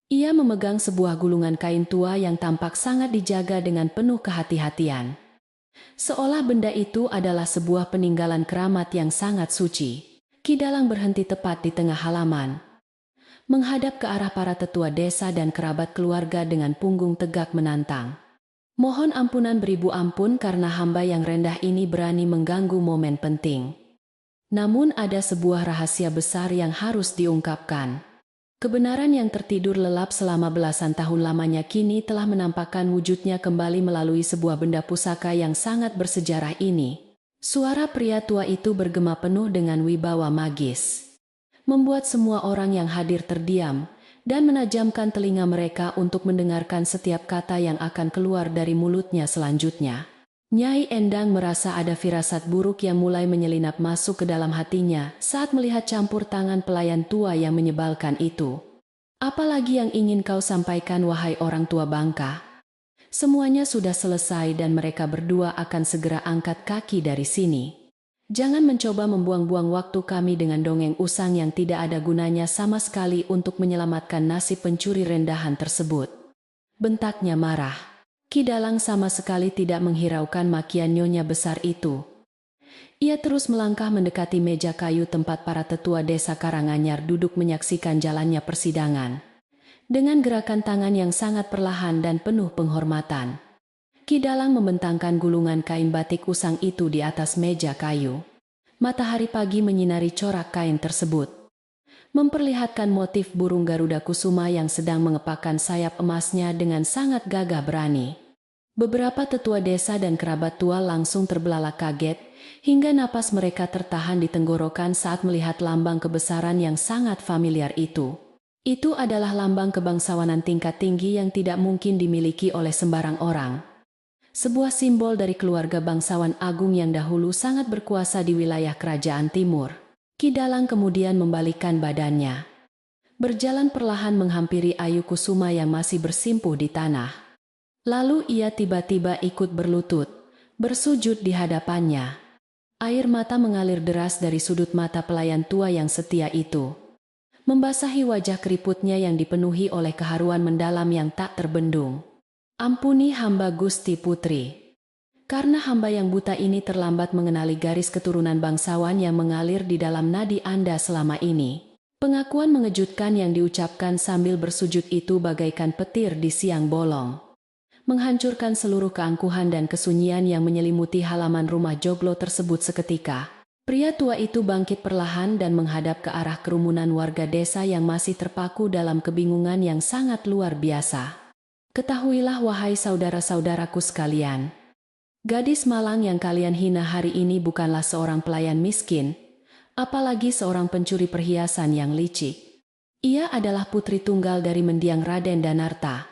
ia memegang sebuah gulungan kain tua yang tampak sangat dijaga dengan penuh kehati-hatian. Seolah benda itu adalah sebuah peninggalan keramat yang sangat suci. Ki Dalang berhenti tepat di tengah halaman, menghadap ke arah para tetua desa dan kerabat keluarga dengan punggung tegak menantang. Mohon ampunan beribu ampun karena hamba yang rendah ini berani mengganggu momen penting. Namun ada sebuah rahasia besar yang harus diungkapkan. Kebenaran yang tertidur lelap selama belasan tahun lamanya kini telah menampakkan wujudnya kembali melalui sebuah benda pusaka yang sangat bersejarah ini. Suara pria tua itu bergema penuh dengan wibawa magis, membuat semua orang yang hadir terdiam dan menajamkan telinga mereka untuk mendengarkan setiap kata yang akan keluar dari mulutnya selanjutnya. Nyai Endang merasa ada firasat buruk yang mulai menyelinap masuk ke dalam hatinya saat melihat campur tangan pelayan tua yang menyebalkan itu. Apalagi yang ingin kau sampaikan, wahai orang tua bangka? Semuanya sudah selesai dan mereka berdua akan segera angkat kaki dari sini. Jangan mencoba membuang-buang waktu kami dengan dongeng usang yang tidak ada gunanya sama sekali untuk menyelamatkan nasib pencuri rendahan tersebut. Bentaknya marah. Ki Dalang sama sekali tidak menghiraukan makian nyonya besar itu. Ia terus melangkah mendekati meja kayu tempat para tetua desa Karanganyar duduk menyaksikan jalannya persidangan. Dengan gerakan tangan yang sangat perlahan dan penuh penghormatan, Ki Dalang membentangkan gulungan kain batik usang itu di atas meja kayu. Matahari pagi menyinari corak kain tersebut, memperlihatkan motif burung Garuda Kusuma yang sedang mengepakkan sayap emasnya dengan sangat gagah berani. Beberapa tetua desa dan kerabat tua langsung terbelalak kaget, hingga napas mereka tertahan di tenggorokan saat melihat lambang kebesaran yang sangat familiar itu. Itu adalah lambang kebangsawanan tingkat tinggi yang tidak mungkin dimiliki oleh sembarang orang. Sebuah simbol dari keluarga bangsawan agung yang dahulu sangat berkuasa di wilayah kerajaan timur. Ki Dalang kemudian membalikkan badannya, berjalan perlahan menghampiri Ayu Kusuma yang masih bersimpuh di tanah. Lalu ia tiba-tiba ikut berlutut, bersujud di hadapannya. Air mata mengalir deras dari sudut mata pelayan tua yang setia itu, membasahi wajah keriputnya yang dipenuhi oleh keharuan mendalam yang tak terbendung. Ampuni hamba Gusti Putri. Karena hamba yang buta ini terlambat mengenali garis keturunan bangsawan yang mengalir di dalam nadi Anda selama ini. Pengakuan mengejutkan yang diucapkan sambil bersujud itu bagaikan petir di siang bolong, menghancurkan seluruh keangkuhan dan kesunyian yang menyelimuti halaman rumah joglo tersebut seketika. Pria tua itu bangkit perlahan dan menghadap ke arah kerumunan warga desa yang masih terpaku dalam kebingungan yang sangat luar biasa. Ketahuilah wahai saudara-saudaraku sekalian, gadis malang yang kalian hina hari ini bukanlah seorang pelayan miskin, apalagi seorang pencuri perhiasan yang licik. Ia adalah putri tunggal dari mendiang Raden Danarta,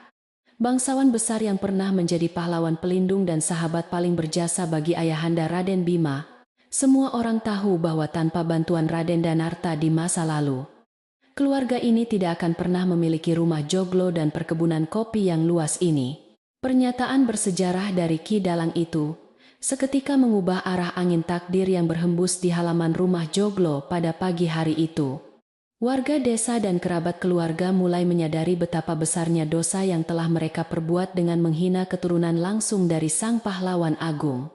bangsawan besar yang pernah menjadi pahlawan pelindung dan sahabat paling berjasa bagi ayahanda Raden Bima. Semua orang tahu bahwa tanpa bantuan Raden Danarta di masa lalu, keluarga ini tidak akan pernah memiliki rumah joglo dan perkebunan kopi yang luas ini. Pernyataan bersejarah dari Ki Dalang itu seketika mengubah arah angin takdir yang berhembus di halaman rumah joglo pada pagi hari itu. Warga desa dan kerabat keluarga mulai menyadari betapa besarnya dosa yang telah mereka perbuat dengan menghina keturunan langsung dari sang pahlawan agung.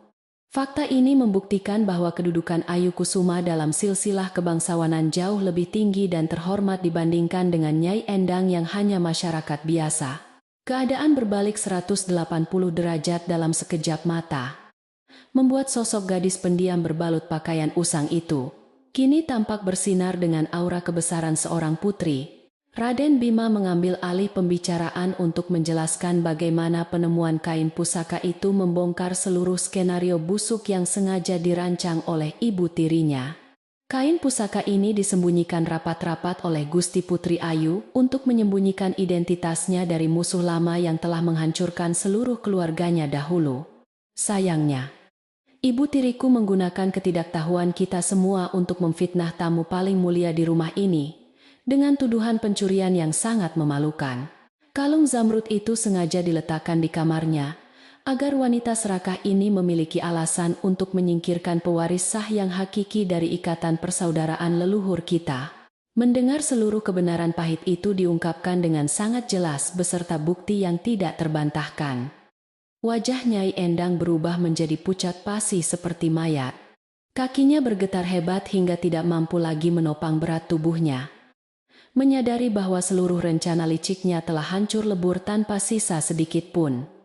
Fakta ini membuktikan bahwa kedudukan Ayu Kusuma dalam silsilah kebangsawanan jauh lebih tinggi dan terhormat dibandingkan dengan Nyai Endang yang hanya masyarakat biasa. Keadaan berbalik 180 derajat dalam sekejap mata, membuat sosok gadis pendiam berbalut pakaian usang itu kini tampak bersinar dengan aura kebesaran seorang putri. Raden Bima mengambil alih pembicaraan untuk menjelaskan bagaimana penemuan kain pusaka itu membongkar seluruh skenario busuk yang sengaja dirancang oleh ibu tirinya. Kain pusaka ini disembunyikan rapat-rapat oleh Gusti Putri Ayu untuk menyembunyikan identitasnya dari musuh lama yang telah menghancurkan seluruh keluarganya dahulu. Sayangnya, ibu tiriku menggunakan ketidaktahuan kita semua untuk memfitnah tamu paling mulia di rumah ini dengan tuduhan pencurian yang sangat memalukan. Kalung zamrud itu sengaja diletakkan di kamarnya agar wanita serakah ini memiliki alasan untuk menyingkirkan pewaris sah yang hakiki dari ikatan persaudaraan leluhur kita. Mendengar seluruh kebenaran pahit itu diungkapkan dengan sangat jelas beserta bukti yang tidak terbantahkan, wajah Nyai Endang berubah menjadi pucat pasi seperti mayat. Kakinya bergetar hebat hingga tidak mampu lagi menopang berat tubuhnya. Menyadari bahwa seluruh rencana liciknya telah hancur lebur tanpa sisa sedikit pun.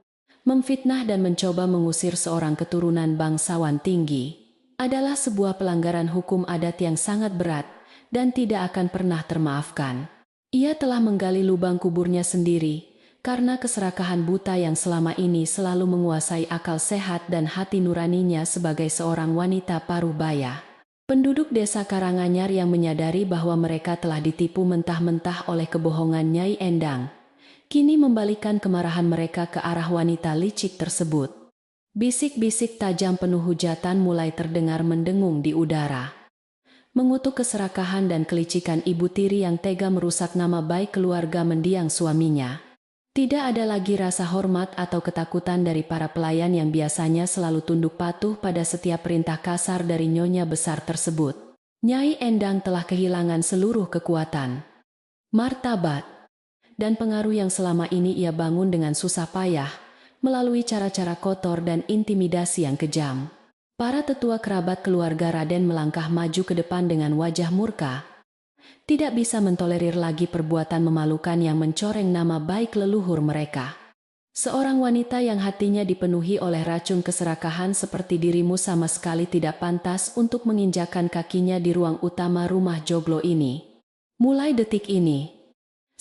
Memfitnah dan mencoba mengusir seorang keturunan bangsawan tinggi adalah sebuah pelanggaran hukum adat yang sangat berat dan tidak akan pernah termaafkan. Ia telah menggali lubang kuburnya sendiri karena keserakahan buta yang selama ini selalu menguasai akal sehat dan hati nuraninya sebagai seorang wanita paruh-baya. Penduduk desa Karanganyar yang menyadari bahwa mereka telah ditipu mentah-mentah oleh kebohongan Nyai Endang kini membalikkan kemarahan mereka ke arah wanita licik tersebut. Bisik-bisik tajam penuh hujatan mulai terdengar mendengung di udara, mengutuk keserakahan dan kelicikan ibu tiri yang tega merusak nama baik keluarga mendiang suaminya. Tidak ada lagi rasa hormat atau ketakutan dari para pelayan yang biasanya selalu tunduk patuh pada setiap perintah kasar dari nyonya besar tersebut. Nyai Endang telah kehilangan seluruh kekuatan, martabat, dan pengaruh yang selama ini ia bangun dengan susah payah melalui cara-cara kotor dan intimidasi yang kejam. Para tetua kerabat keluarga Raden melangkah maju ke depan dengan wajah murka. Tidak bisa mentolerir lagi perbuatan memalukan yang mencoreng nama baik leluhur mereka. Seorang wanita yang hatinya dipenuhi oleh racun keserakahan seperti dirimu sama sekali tidak pantas untuk menginjakan kakinya di ruang utama rumah joglo ini. Mulai detik ini,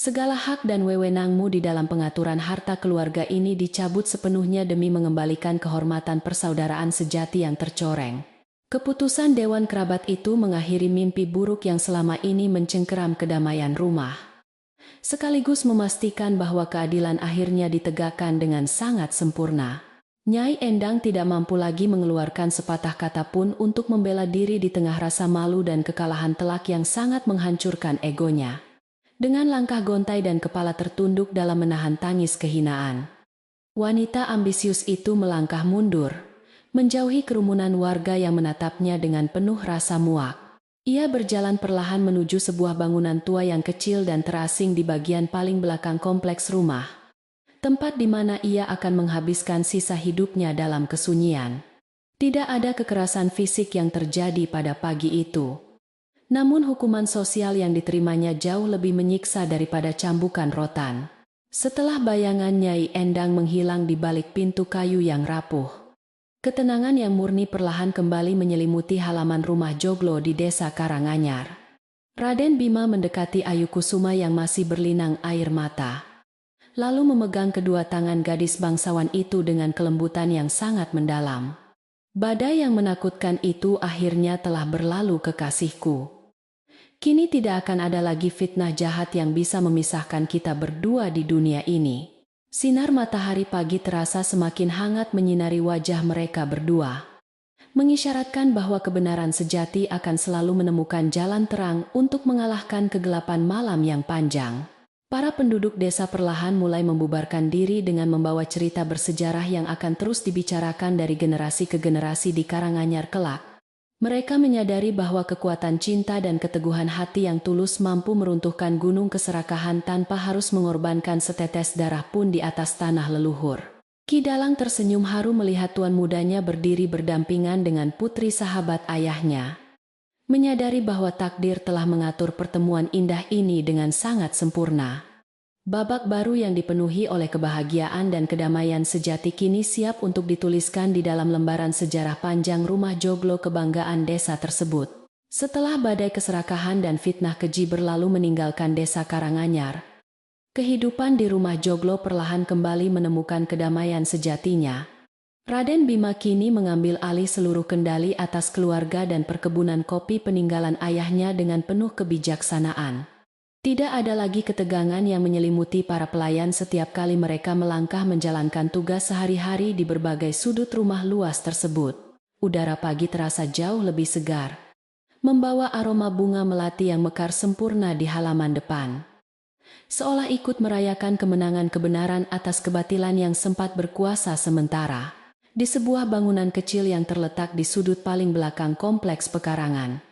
segala hak dan wewenangmu di dalam pengaturan harta keluarga ini dicabut sepenuhnya demi mengembalikan kehormatan persaudaraan sejati yang tercoreng. Keputusan Dewan Kerabat itu mengakhiri mimpi buruk yang selama ini mencengkeram kedamaian rumah, sekaligus memastikan bahwa keadilan akhirnya ditegakkan dengan sangat sempurna. Nyai Endang tidak mampu lagi mengeluarkan sepatah kata pun untuk membela diri di tengah rasa malu dan kekalahan telak yang sangat menghancurkan egonya. Dengan langkah gontai dan kepala tertunduk dalam menahan tangis kehinaan, wanita ambisius itu melangkah mundur, menjauhi kerumunan warga yang menatapnya dengan penuh rasa muak. Ia berjalan perlahan menuju sebuah bangunan tua yang kecil dan terasing di bagian paling belakang kompleks rumah, tempat di mana ia akan menghabiskan sisa hidupnya dalam kesunyian. Tidak ada kekerasan fisik yang terjadi pada pagi itu. Namun hukuman sosial yang diterimanya jauh lebih menyiksa daripada cambukan rotan. Setelah bayangan Nyai Endang menghilang di balik pintu kayu yang rapuh, ketenangan yang murni perlahan kembali menyelimuti halaman rumah joglo di desa Karanganyar. Raden Bima mendekati Ayu Kusuma yang masih berlinang air mata, lalu memegang kedua tangan gadis bangsawan itu dengan kelembutan yang sangat mendalam. Badai yang menakutkan itu akhirnya telah berlalu kekasihku. Kini tidak akan ada lagi fitnah jahat yang bisa memisahkan kita berdua di dunia ini. Sinar matahari pagi terasa semakin hangat menyinari wajah mereka berdua, mengisyaratkan bahwa kebenaran sejati akan selalu menemukan jalan terang untuk mengalahkan kegelapan malam yang panjang. Para penduduk desa perlahan mulai membubarkan diri dengan membawa cerita bersejarah yang akan terus dibicarakan dari generasi ke generasi di Karanganyar kelak. Mereka menyadari bahwa kekuatan cinta dan keteguhan hati yang tulus mampu meruntuhkan gunung keserakahan tanpa harus mengorbankan setetes darah pun di atas tanah leluhur. Ki Dalang tersenyum haru melihat tuan mudanya berdiri berdampingan dengan putri sahabat ayahnya, menyadari bahwa takdir telah mengatur pertemuan indah ini dengan sangat sempurna. Babak baru yang dipenuhi oleh kebahagiaan dan kedamaian sejati kini siap untuk dituliskan di dalam lembaran sejarah panjang rumah joglo kebanggaan desa tersebut. Setelah badai keserakahan dan fitnah keji berlalu meninggalkan desa Karanganyar, kehidupan di rumah joglo perlahan kembali menemukan kedamaian sejatinya. Raden Bima kini mengambil alih seluruh kendali atas keluarga dan perkebunan kopi peninggalan ayahnya dengan penuh kebijaksanaan. Tidak ada lagi ketegangan yang menyelimuti para pelayan setiap kali mereka melangkah menjalankan tugas sehari-hari di berbagai sudut rumah luas tersebut. Udara pagi terasa jauh lebih segar, membawa aroma bunga melati yang mekar sempurna di halaman depan, seolah ikut merayakan kemenangan kebenaran atas kebatilan yang sempat berkuasa sementara. Di sebuah bangunan kecil yang terletak di sudut paling belakang kompleks pekarangan,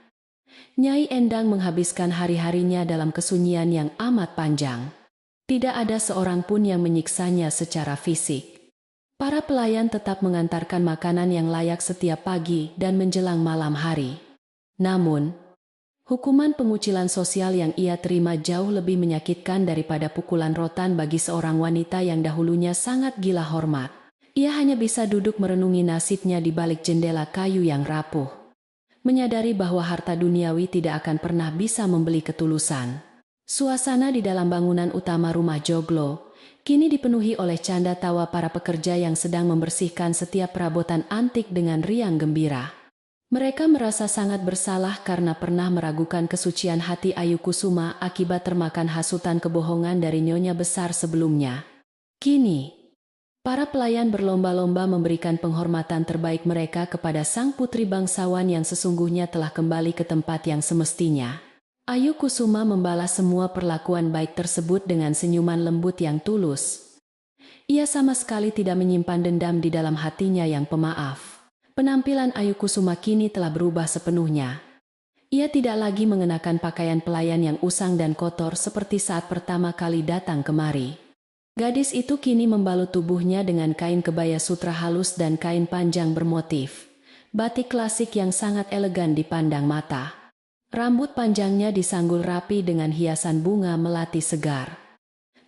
Nyai Endang menghabiskan hari-harinya dalam kesunyian yang amat panjang. Tidak ada seorang pun yang menyiksanya secara fisik. Para pelayan tetap mengantarkan makanan yang layak setiap pagi dan menjelang malam hari. Namun, hukuman pengucilan sosial yang ia terima jauh lebih menyakitkan daripada pukulan rotan bagi seorang wanita yang dahulunya sangat gila hormat. Ia hanya bisa duduk merenungi nasibnya di balik jendela kayu yang rapuh, menyadari bahwa harta duniawi tidak akan pernah bisa membeli ketulusan. Suasana di dalam bangunan utama rumah joglo kini dipenuhi oleh canda tawa para pekerja yang sedang membersihkan setiap perabotan antik dengan riang gembira. Mereka merasa sangat bersalah karena pernah meragukan kesucian hati Ayu Kusuma akibat termakan hasutan kebohongan dari nyonya besar sebelumnya. Kini, para pelayan berlomba-lomba memberikan penghormatan terbaik mereka kepada sang putri bangsawan yang sesungguhnya telah kembali ke tempat yang semestinya. Ayu Kusuma membalas semua perlakuan baik tersebut dengan senyuman lembut yang tulus. Ia sama sekali tidak menyimpan dendam di dalam hatinya yang pemaaf. Penampilan Ayu Kusuma kini telah berubah sepenuhnya. Ia tidak lagi mengenakan pakaian pelayan yang usang dan kotor seperti saat pertama kali datang kemari. Gadis itu kini membalut tubuhnya dengan kain kebaya sutra halus dan kain panjang bermotif batik klasik yang sangat elegan dipandang mata. Rambut panjangnya disanggul rapi dengan hiasan bunga melati segar,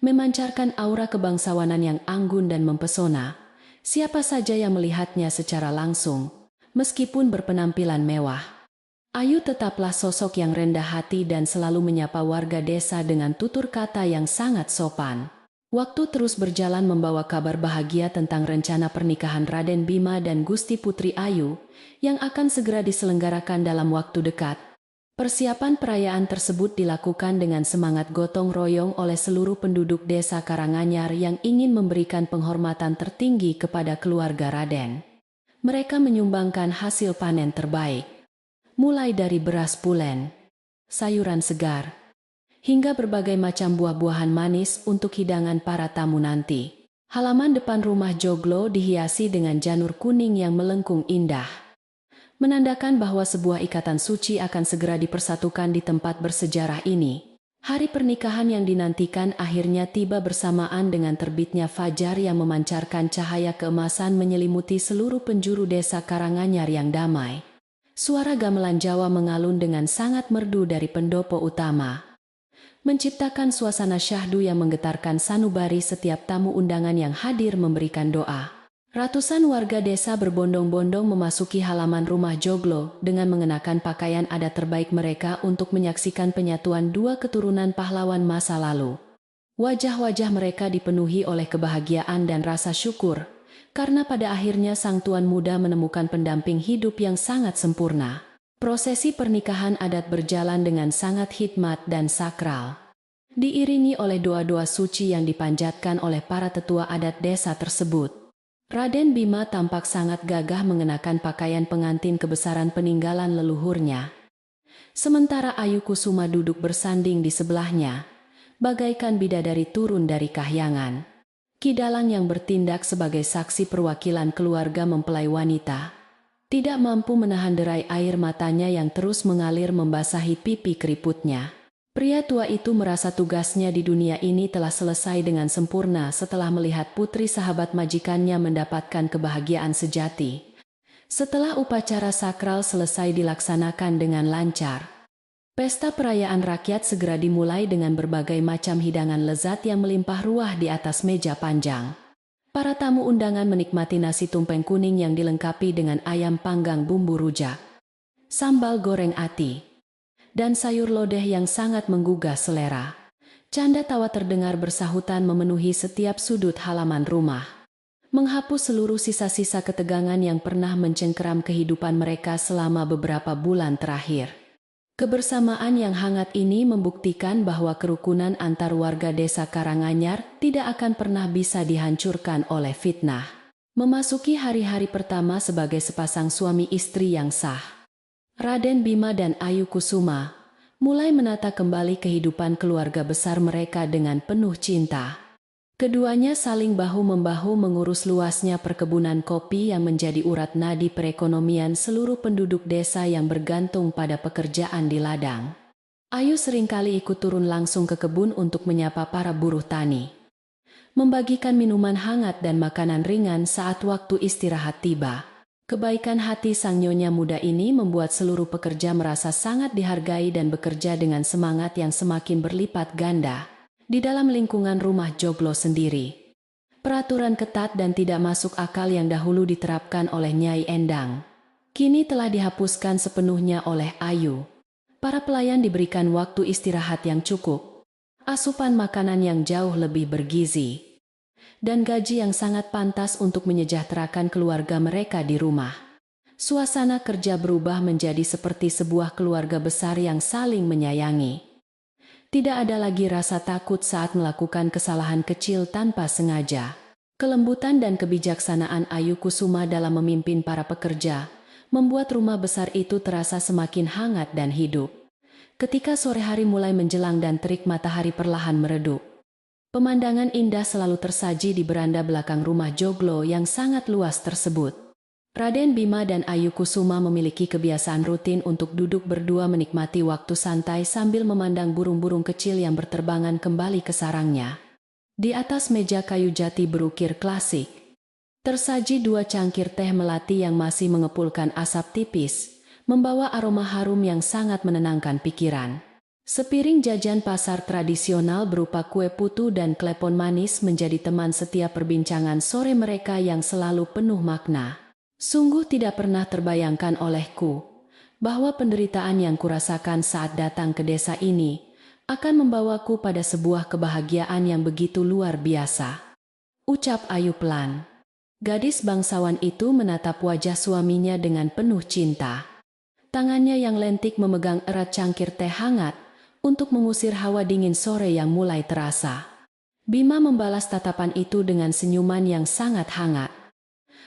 memancarkan aura kebangsawanan yang anggun dan mempesona siapa saja yang melihatnya secara langsung, meskipun berpenampilan mewah. Ayu tetaplah sosok yang rendah hati dan selalu menyapa warga desa dengan tutur kata yang sangat sopan. Waktu terus berjalan membawa kabar bahagia tentang rencana pernikahan Raden Bima dan Gusti Putri Ayu yang akan segera diselenggarakan dalam waktu dekat. Persiapan perayaan tersebut dilakukan dengan semangat gotong royong oleh seluruh penduduk desa Karanganyar yang ingin memberikan penghormatan tertinggi kepada keluarga Raden. Mereka menyumbangkan hasil panen terbaik, mulai dari beras pulen, sayuran segar, hingga berbagai macam buah-buahan manis untuk hidangan para tamu nanti. Halaman depan rumah Joglo dihiasi dengan janur kuning yang melengkung indah, menandakan bahwa sebuah ikatan suci akan segera dipersatukan di tempat bersejarah ini. Hari pernikahan yang dinantikan akhirnya tiba bersamaan dengan terbitnya fajar yang memancarkan cahaya keemasan menyelimuti seluruh penjuru desa Karanganyar yang damai. Suara gamelan Jawa mengalun dengan sangat merdu dari pendopo utama, menciptakan suasana syahdu yang menggetarkan sanubari setiap tamu undangan yang hadir memberikan doa. Ratusan warga desa berbondong-bondong memasuki halaman rumah Joglo dengan mengenakan pakaian adat terbaik mereka untuk menyaksikan penyatuan dua keturunan pahlawan masa lalu. Wajah-wajah mereka dipenuhi oleh kebahagiaan dan rasa syukur, karena pada akhirnya sang tuan muda menemukan pendamping hidup yang sangat sempurna. Prosesi pernikahan adat berjalan dengan sangat hikmat dan sakral, diiringi oleh doa-doa suci yang dipanjatkan oleh para tetua adat desa tersebut. Raden Bima tampak sangat gagah mengenakan pakaian pengantin kebesaran peninggalan leluhurnya. Sementara Ayu Kusuma duduk bersanding di sebelahnya, bagaikan bidadari turun dari kahyangan. Ki Dalang yang bertindak sebagai saksi perwakilan keluarga mempelai wanita, tidak mampu menahan derai air matanya yang terus mengalir membasahi pipi keriputnya. Pria tua itu merasa tugasnya di dunia ini telah selesai dengan sempurna setelah melihat putri sahabat majikannya mendapatkan kebahagiaan sejati. Setelah upacara sakral selesai dilaksanakan dengan lancar, pesta perayaan rakyat segera dimulai dengan berbagai macam hidangan lezat yang melimpah ruah di atas meja panjang. Para tamu undangan menikmati nasi tumpeng kuning yang dilengkapi dengan ayam panggang bumbu rujak, sambal goreng ati, dan sayur lodeh yang sangat menggugah selera. Canda tawa terdengar bersahutan memenuhi setiap sudut halaman rumah, menghapus seluruh sisa-sisa ketegangan yang pernah mencengkeram kehidupan mereka selama beberapa bulan terakhir. Kebersamaan yang hangat ini membuktikan bahwa kerukunan antar warga desa Karanganyar tidak akan pernah bisa dihancurkan oleh fitnah. Memasuki hari-hari pertama sebagai sepasang suami istri yang sah, Raden Bima dan Ayu Kusuma mulai menata kembali kehidupan keluarga besar mereka dengan penuh cinta. Keduanya saling bahu-membahu mengurus luasnya perkebunan kopi yang menjadi urat nadi perekonomian seluruh penduduk desa yang bergantung pada pekerjaan di ladang. Ayu seringkali ikut turun langsung ke kebun untuk menyapa para buruh tani, membagikan minuman hangat dan makanan ringan saat waktu istirahat tiba. Kebaikan hati sang nyonya muda ini membuat seluruh pekerja merasa sangat dihargai dan bekerja dengan semangat yang semakin berlipat ganda. Di dalam lingkungan rumah Joglo sendiri, peraturan ketat dan tidak masuk akal yang dahulu diterapkan oleh Nyai Endang, kini telah dihapuskan sepenuhnya oleh Ayu. Para pelayan diberikan waktu istirahat yang cukup, asupan makanan yang jauh lebih bergizi, dan gaji yang sangat pantas untuk menyejahterakan keluarga mereka di rumah. Suasana kerja berubah menjadi seperti sebuah keluarga besar yang saling menyayangi. Tidak ada lagi rasa takut saat melakukan kesalahan kecil tanpa sengaja. Kelembutan dan kebijaksanaan Ayu Kusuma dalam memimpin para pekerja membuat rumah besar itu terasa semakin hangat dan hidup. Ketika sore hari mulai menjelang dan terik matahari perlahan meredup, pemandangan indah selalu tersaji di beranda belakang rumah Joglo yang sangat luas tersebut. Raden Bima dan Ayu Kusuma memiliki kebiasaan rutin untuk duduk berdua menikmati waktu santai sambil memandang burung-burung kecil yang berterbangan kembali ke sarangnya. Di atas meja kayu jati berukir klasik, tersaji dua cangkir teh melati yang masih mengepulkan asap tipis, membawa aroma harum yang sangat menenangkan pikiran. Sepiring jajan pasar tradisional berupa kue putu dan klepon manis menjadi teman setiap perbincangan sore mereka yang selalu penuh makna. Sungguh tidak pernah terbayangkan olehku bahwa penderitaan yang kurasakan saat datang ke desa ini akan membawaku pada sebuah kebahagiaan yang begitu luar biasa, ucap Ayu pelan. Gadis bangsawan itu menatap wajah suaminya dengan penuh cinta. Tangannya yang lentik memegang erat cangkir teh hangat untuk mengusir hawa dingin sore yang mulai terasa. Bima membalas tatapan itu dengan senyuman yang sangat hangat.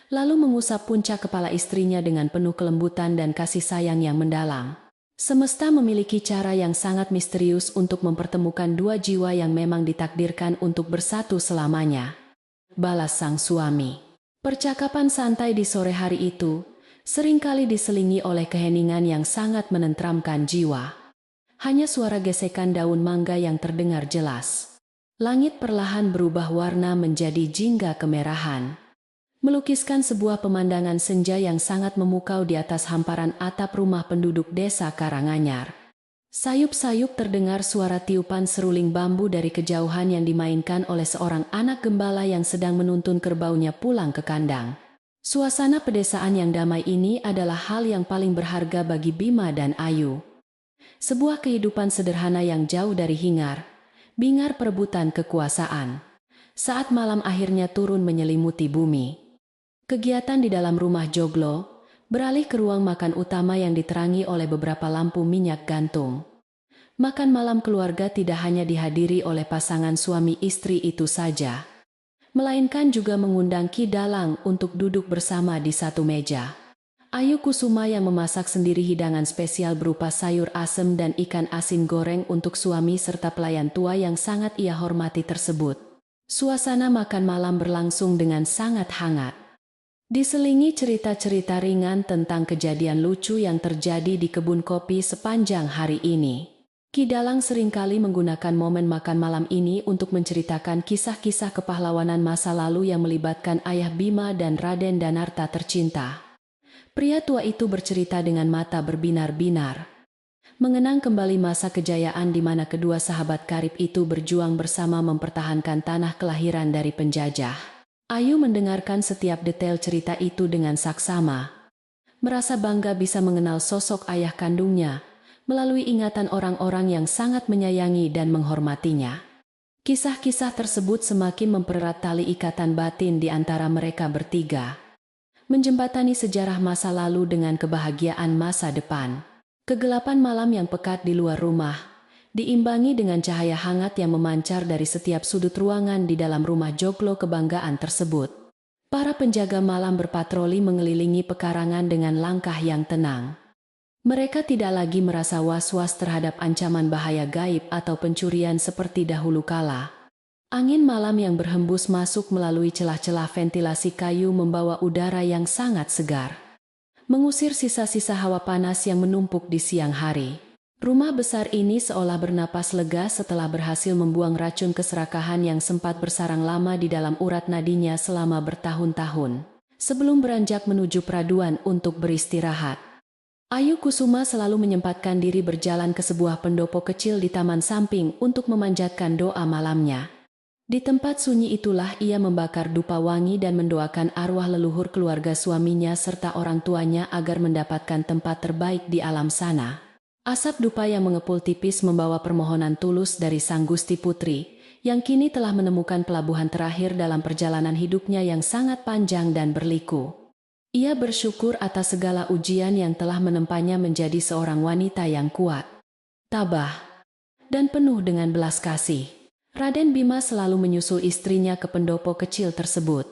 Lalu mengusap puncak kepala istrinya dengan penuh kelembutan dan kasih sayang yang mendalam. Semesta memiliki cara yang sangat misterius untuk mempertemukan dua jiwa yang memang ditakdirkan untuk bersatu selamanya. Balas sang suami. Percakapan santai di sore hari itu seringkali diselingi oleh keheningan yang sangat menenteramkan jiwa. Hanya suara gesekan daun mangga yang terdengar jelas. Langit perlahan berubah warna menjadi jingga kemerahan, melukiskan sebuah pemandangan senja yang sangat memukau di atas hamparan atap rumah penduduk desa Karanganyar. Sayup-sayup terdengar suara tiupan seruling bambu dari kejauhan yang dimainkan oleh seorang anak gembala yang sedang menuntun kerbaunya pulang ke kandang. Suasana pedesaan yang damai ini adalah hal yang paling berharga bagi Bima dan Ayu. Sebuah kehidupan sederhana yang jauh dari bingar perebutan kekuasaan. Saat malam akhirnya turun menyelimuti bumi, kegiatan di dalam rumah joglo beralih ke ruang makan utama yang diterangi oleh beberapa lampu minyak gantung. Makan malam keluarga tidak hanya dihadiri oleh pasangan suami istri itu saja, melainkan juga mengundang Ki Dalang untuk duduk bersama di satu meja. Ayu Kusuma yang memasak sendiri hidangan spesial berupa sayur asem dan ikan asin goreng untuk suami serta pelayan tua yang sangat ia hormati tersebut. Suasana makan malam berlangsung dengan sangat hangat. Diselingi cerita-cerita ringan tentang kejadian lucu yang terjadi di kebun kopi sepanjang hari ini. Ki Dalang seringkali menggunakan momen makan malam ini untuk menceritakan kisah-kisah kepahlawanan masa lalu yang melibatkan ayah Bima dan Raden Danarta tercinta. Pria tua itu bercerita dengan mata berbinar-binar, mengenang kembali masa kejayaan di mana kedua sahabat karib itu berjuang bersama mempertahankan tanah kelahiran dari penjajah. Ayu mendengarkan setiap detail cerita itu dengan saksama, merasa bangga bisa mengenal sosok ayah kandungnya melalui ingatan orang-orang yang sangat menyayangi dan menghormatinya. Kisah-kisah tersebut semakin mempererat tali ikatan batin di antara mereka bertiga, menjembatani sejarah masa lalu dengan kebahagiaan masa depan. Kegelapan malam yang pekat di luar rumah diimbangi dengan cahaya hangat yang memancar dari setiap sudut ruangan di dalam rumah joglo kebanggaan tersebut. Para penjaga malam berpatroli mengelilingi pekarangan dengan langkah yang tenang. Mereka tidak lagi merasa was-was terhadap ancaman bahaya gaib atau pencurian seperti dahulu kala. Angin malam yang berhembus masuk melalui celah-celah ventilasi kayu membawa udara yang sangat segar, mengusir sisa-sisa hawa panas yang menumpuk di siang hari. Rumah besar ini seolah bernapas lega setelah berhasil membuang racun keserakahan yang sempat bersarang lama di dalam urat nadinya selama bertahun-tahun, sebelum beranjak menuju peraduan untuk beristirahat. Ayu Kusuma selalu menyempatkan diri berjalan ke sebuah pendopo kecil di taman samping untuk memanjatkan doa malamnya. Di tempat sunyi itulah ia membakar dupa wangi dan mendoakan arwah leluhur keluarga suaminya serta orang tuanya agar mendapatkan tempat terbaik di alam sana. Asap dupa yang mengepul tipis membawa permohonan tulus dari Sang Gusti Putri, yang kini telah menemukan pelabuhan terakhir dalam perjalanan hidupnya yang sangat panjang dan berliku. Ia bersyukur atas segala ujian yang telah menempanya menjadi seorang wanita yang kuat, tabah, dan penuh dengan belas kasih. Raden Bima selalu menyusul istrinya ke pendopo kecil tersebut,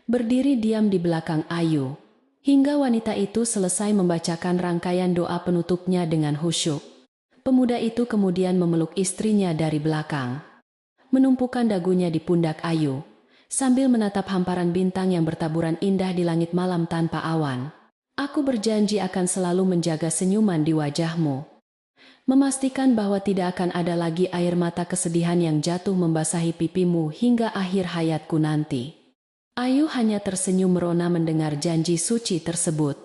berdiri diam di belakang Ayu, hingga wanita itu selesai membacakan rangkaian doa penutupnya dengan khusyuk. Pemuda itu kemudian memeluk istrinya dari belakang, menumpukan dagunya di pundak Ayu, sambil menatap hamparan bintang yang bertaburan indah di langit malam tanpa awan. Aku berjanji akan selalu menjaga senyuman di wajahmu, memastikan bahwa tidak akan ada lagi air mata kesedihan yang jatuh membasahi pipimu hingga akhir hayatku nanti. Ayu hanya tersenyum merona mendengar janji suci tersebut,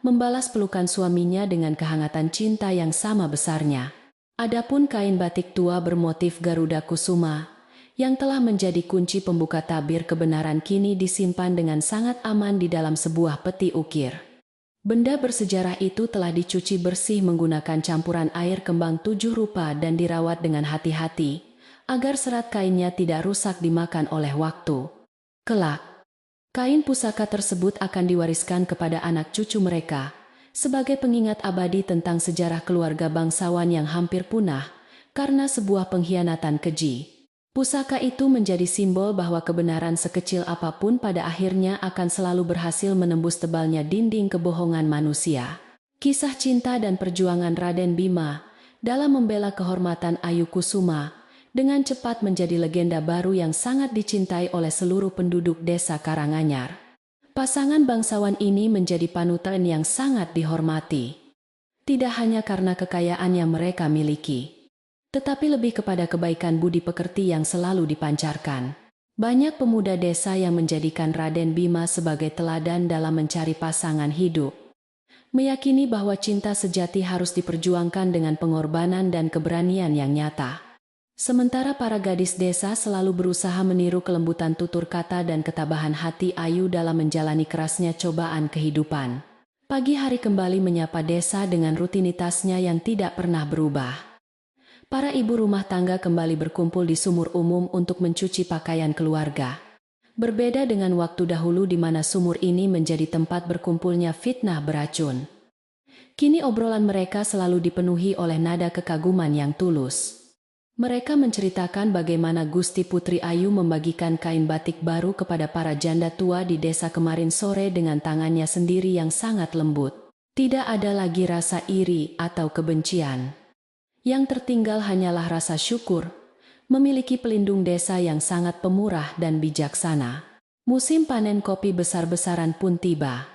membalas pelukan suaminya dengan kehangatan cinta yang sama besarnya. Adapun kain batik tua bermotif Garuda Kusuma, yang telah menjadi kunci pembuka tabir kebenaran kini disimpan dengan sangat aman di dalam sebuah peti ukir. Benda bersejarah itu telah dicuci bersih menggunakan campuran air kembang 7 rupa dan dirawat dengan hati-hati, agar serat kainnya tidak rusak dimakan oleh waktu. Kelak, kain pusaka tersebut akan diwariskan kepada anak cucu mereka, sebagai pengingat abadi tentang sejarah keluarga bangsawan yang hampir punah karena sebuah pengkhianatan keji. Pusaka itu menjadi simbol bahwa kebenaran sekecil apapun pada akhirnya akan selalu berhasil menembus tebalnya dinding kebohongan manusia. Kisah cinta dan perjuangan Raden Bima dalam membela kehormatan Ayu Kusuma dengan cepat menjadi legenda baru yang sangat dicintai oleh seluruh penduduk desa Karanganyar. Pasangan bangsawan ini menjadi panutan yang sangat dihormati. Tidak hanya karena kekayaan yang mereka miliki, tetapi lebih kepada kebaikan budi pekerti yang selalu dipancarkan. Banyak pemuda desa yang menjadikan Raden Bima sebagai teladan dalam mencari pasangan hidup, meyakini bahwa cinta sejati harus diperjuangkan dengan pengorbanan dan keberanian yang nyata. Sementara para gadis desa selalu berusaha meniru kelembutan tutur kata dan ketabahan hati Ayu dalam menjalani kerasnya cobaan kehidupan. Pagi hari kembali menyapa desa dengan rutinitasnya yang tidak pernah berubah. Para ibu rumah tangga kembali berkumpul di sumur umum untuk mencuci pakaian keluarga. Berbeda dengan waktu dahulu di mana sumur ini menjadi tempat berkumpulnya fitnah beracun. Kini obrolan mereka selalu dipenuhi oleh nada kekaguman yang tulus. Mereka menceritakan bagaimana Gusti Putri Ayu membagikan kain batik baru kepada para janda tua di desa kemarin sore dengan tangannya sendiri yang sangat lembut. Tidak ada lagi rasa iri atau kebencian. Yang tertinggal hanyalah rasa syukur, memiliki pelindung desa yang sangat pemurah dan bijaksana. Musim panen kopi besar-besaran pun tiba,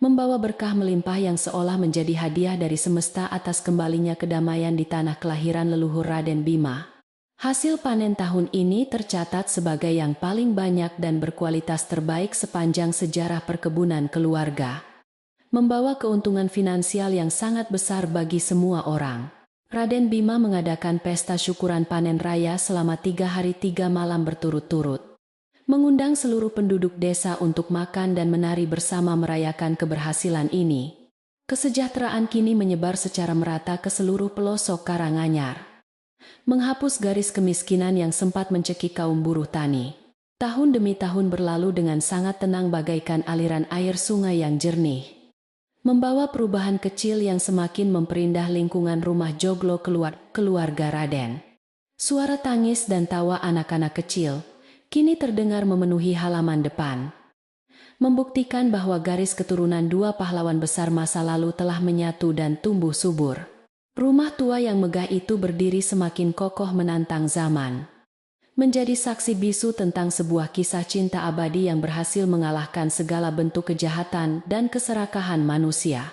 membawa berkah melimpah yang seolah menjadi hadiah dari semesta atas kembalinya kedamaian di tanah kelahiran leluhur Raden Bima. Hasil panen tahun ini tercatat sebagai yang paling banyak dan berkualitas terbaik sepanjang sejarah perkebunan keluarga, membawa keuntungan finansial yang sangat besar bagi semua orang. Raden Bima mengadakan pesta syukuran panen raya selama 3 hari 3 malam berturut-turut. Mengundang seluruh penduduk desa untuk makan dan menari bersama merayakan keberhasilan ini. Kesejahteraan kini menyebar secara merata ke seluruh pelosok Karanganyar, menghapus garis kemiskinan yang sempat mencekik kaum buruh tani. Tahun demi tahun berlalu dengan sangat tenang bagaikan aliran air sungai yang jernih, membawa perubahan kecil yang semakin memperindah lingkungan rumah joglo keluarga Raden. Suara tangis dan tawa anak-anak kecil kini terdengar memenuhi halaman depan, membuktikan bahwa garis keturunan dua pahlawan besar masa lalu telah menyatu dan tumbuh subur. Rumah tua yang megah itu berdiri semakin kokoh menantang zaman, menjadi saksi bisu tentang sebuah kisah cinta abadi yang berhasil mengalahkan segala bentuk kejahatan dan keserakahan manusia.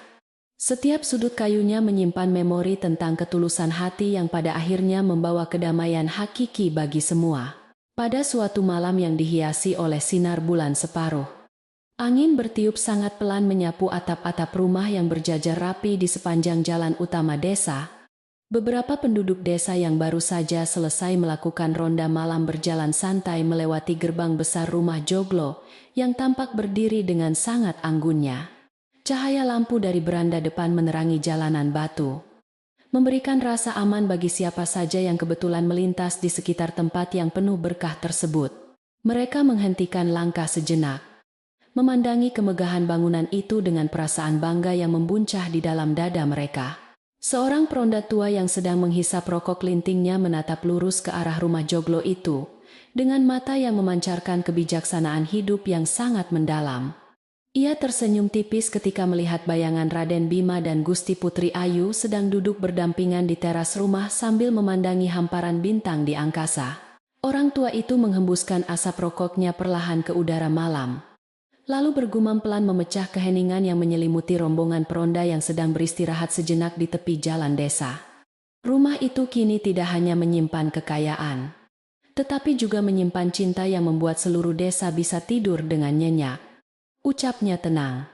Setiap sudut kayunya menyimpan memori tentang ketulusan hati yang pada akhirnya membawa kedamaian hakiki bagi semua. Pada suatu malam yang dihiasi oleh sinar bulan separuh, angin bertiup sangat pelan menyapu atap-atap rumah yang berjajar rapi di sepanjang jalan utama desa. Beberapa penduduk desa yang baru saja selesai melakukan ronda malam berjalan santai melewati gerbang besar rumah joglo yang tampak berdiri dengan sangat anggunnya. Cahaya lampu dari beranda depan menerangi jalanan batu, memberikan rasa aman bagi siapa saja yang kebetulan melintas di sekitar tempat yang penuh berkah tersebut. Mereka menghentikan langkah sejenak, memandangi kemegahan bangunan itu dengan perasaan bangga yang membuncah di dalam dada mereka. Seorang peronda tua yang sedang menghisap rokok lintingnya menatap lurus ke arah rumah joglo itu, dengan mata yang memancarkan kebijaksanaan hidup yang sangat mendalam. Ia tersenyum tipis ketika melihat bayangan Raden Bima dan Gusti Putri Ayu sedang duduk berdampingan di teras rumah sambil memandangi hamparan bintang di angkasa. Orang tua itu menghembuskan asap rokoknya perlahan ke udara malam, lalu bergumam pelan memecah keheningan yang menyelimuti rombongan peronda yang sedang beristirahat sejenak di tepi jalan desa. Rumah itu kini tidak hanya menyimpan kekayaan, tetapi juga menyimpan cinta yang membuat seluruh desa bisa tidur dengan nyenyak. Ucapnya tenang.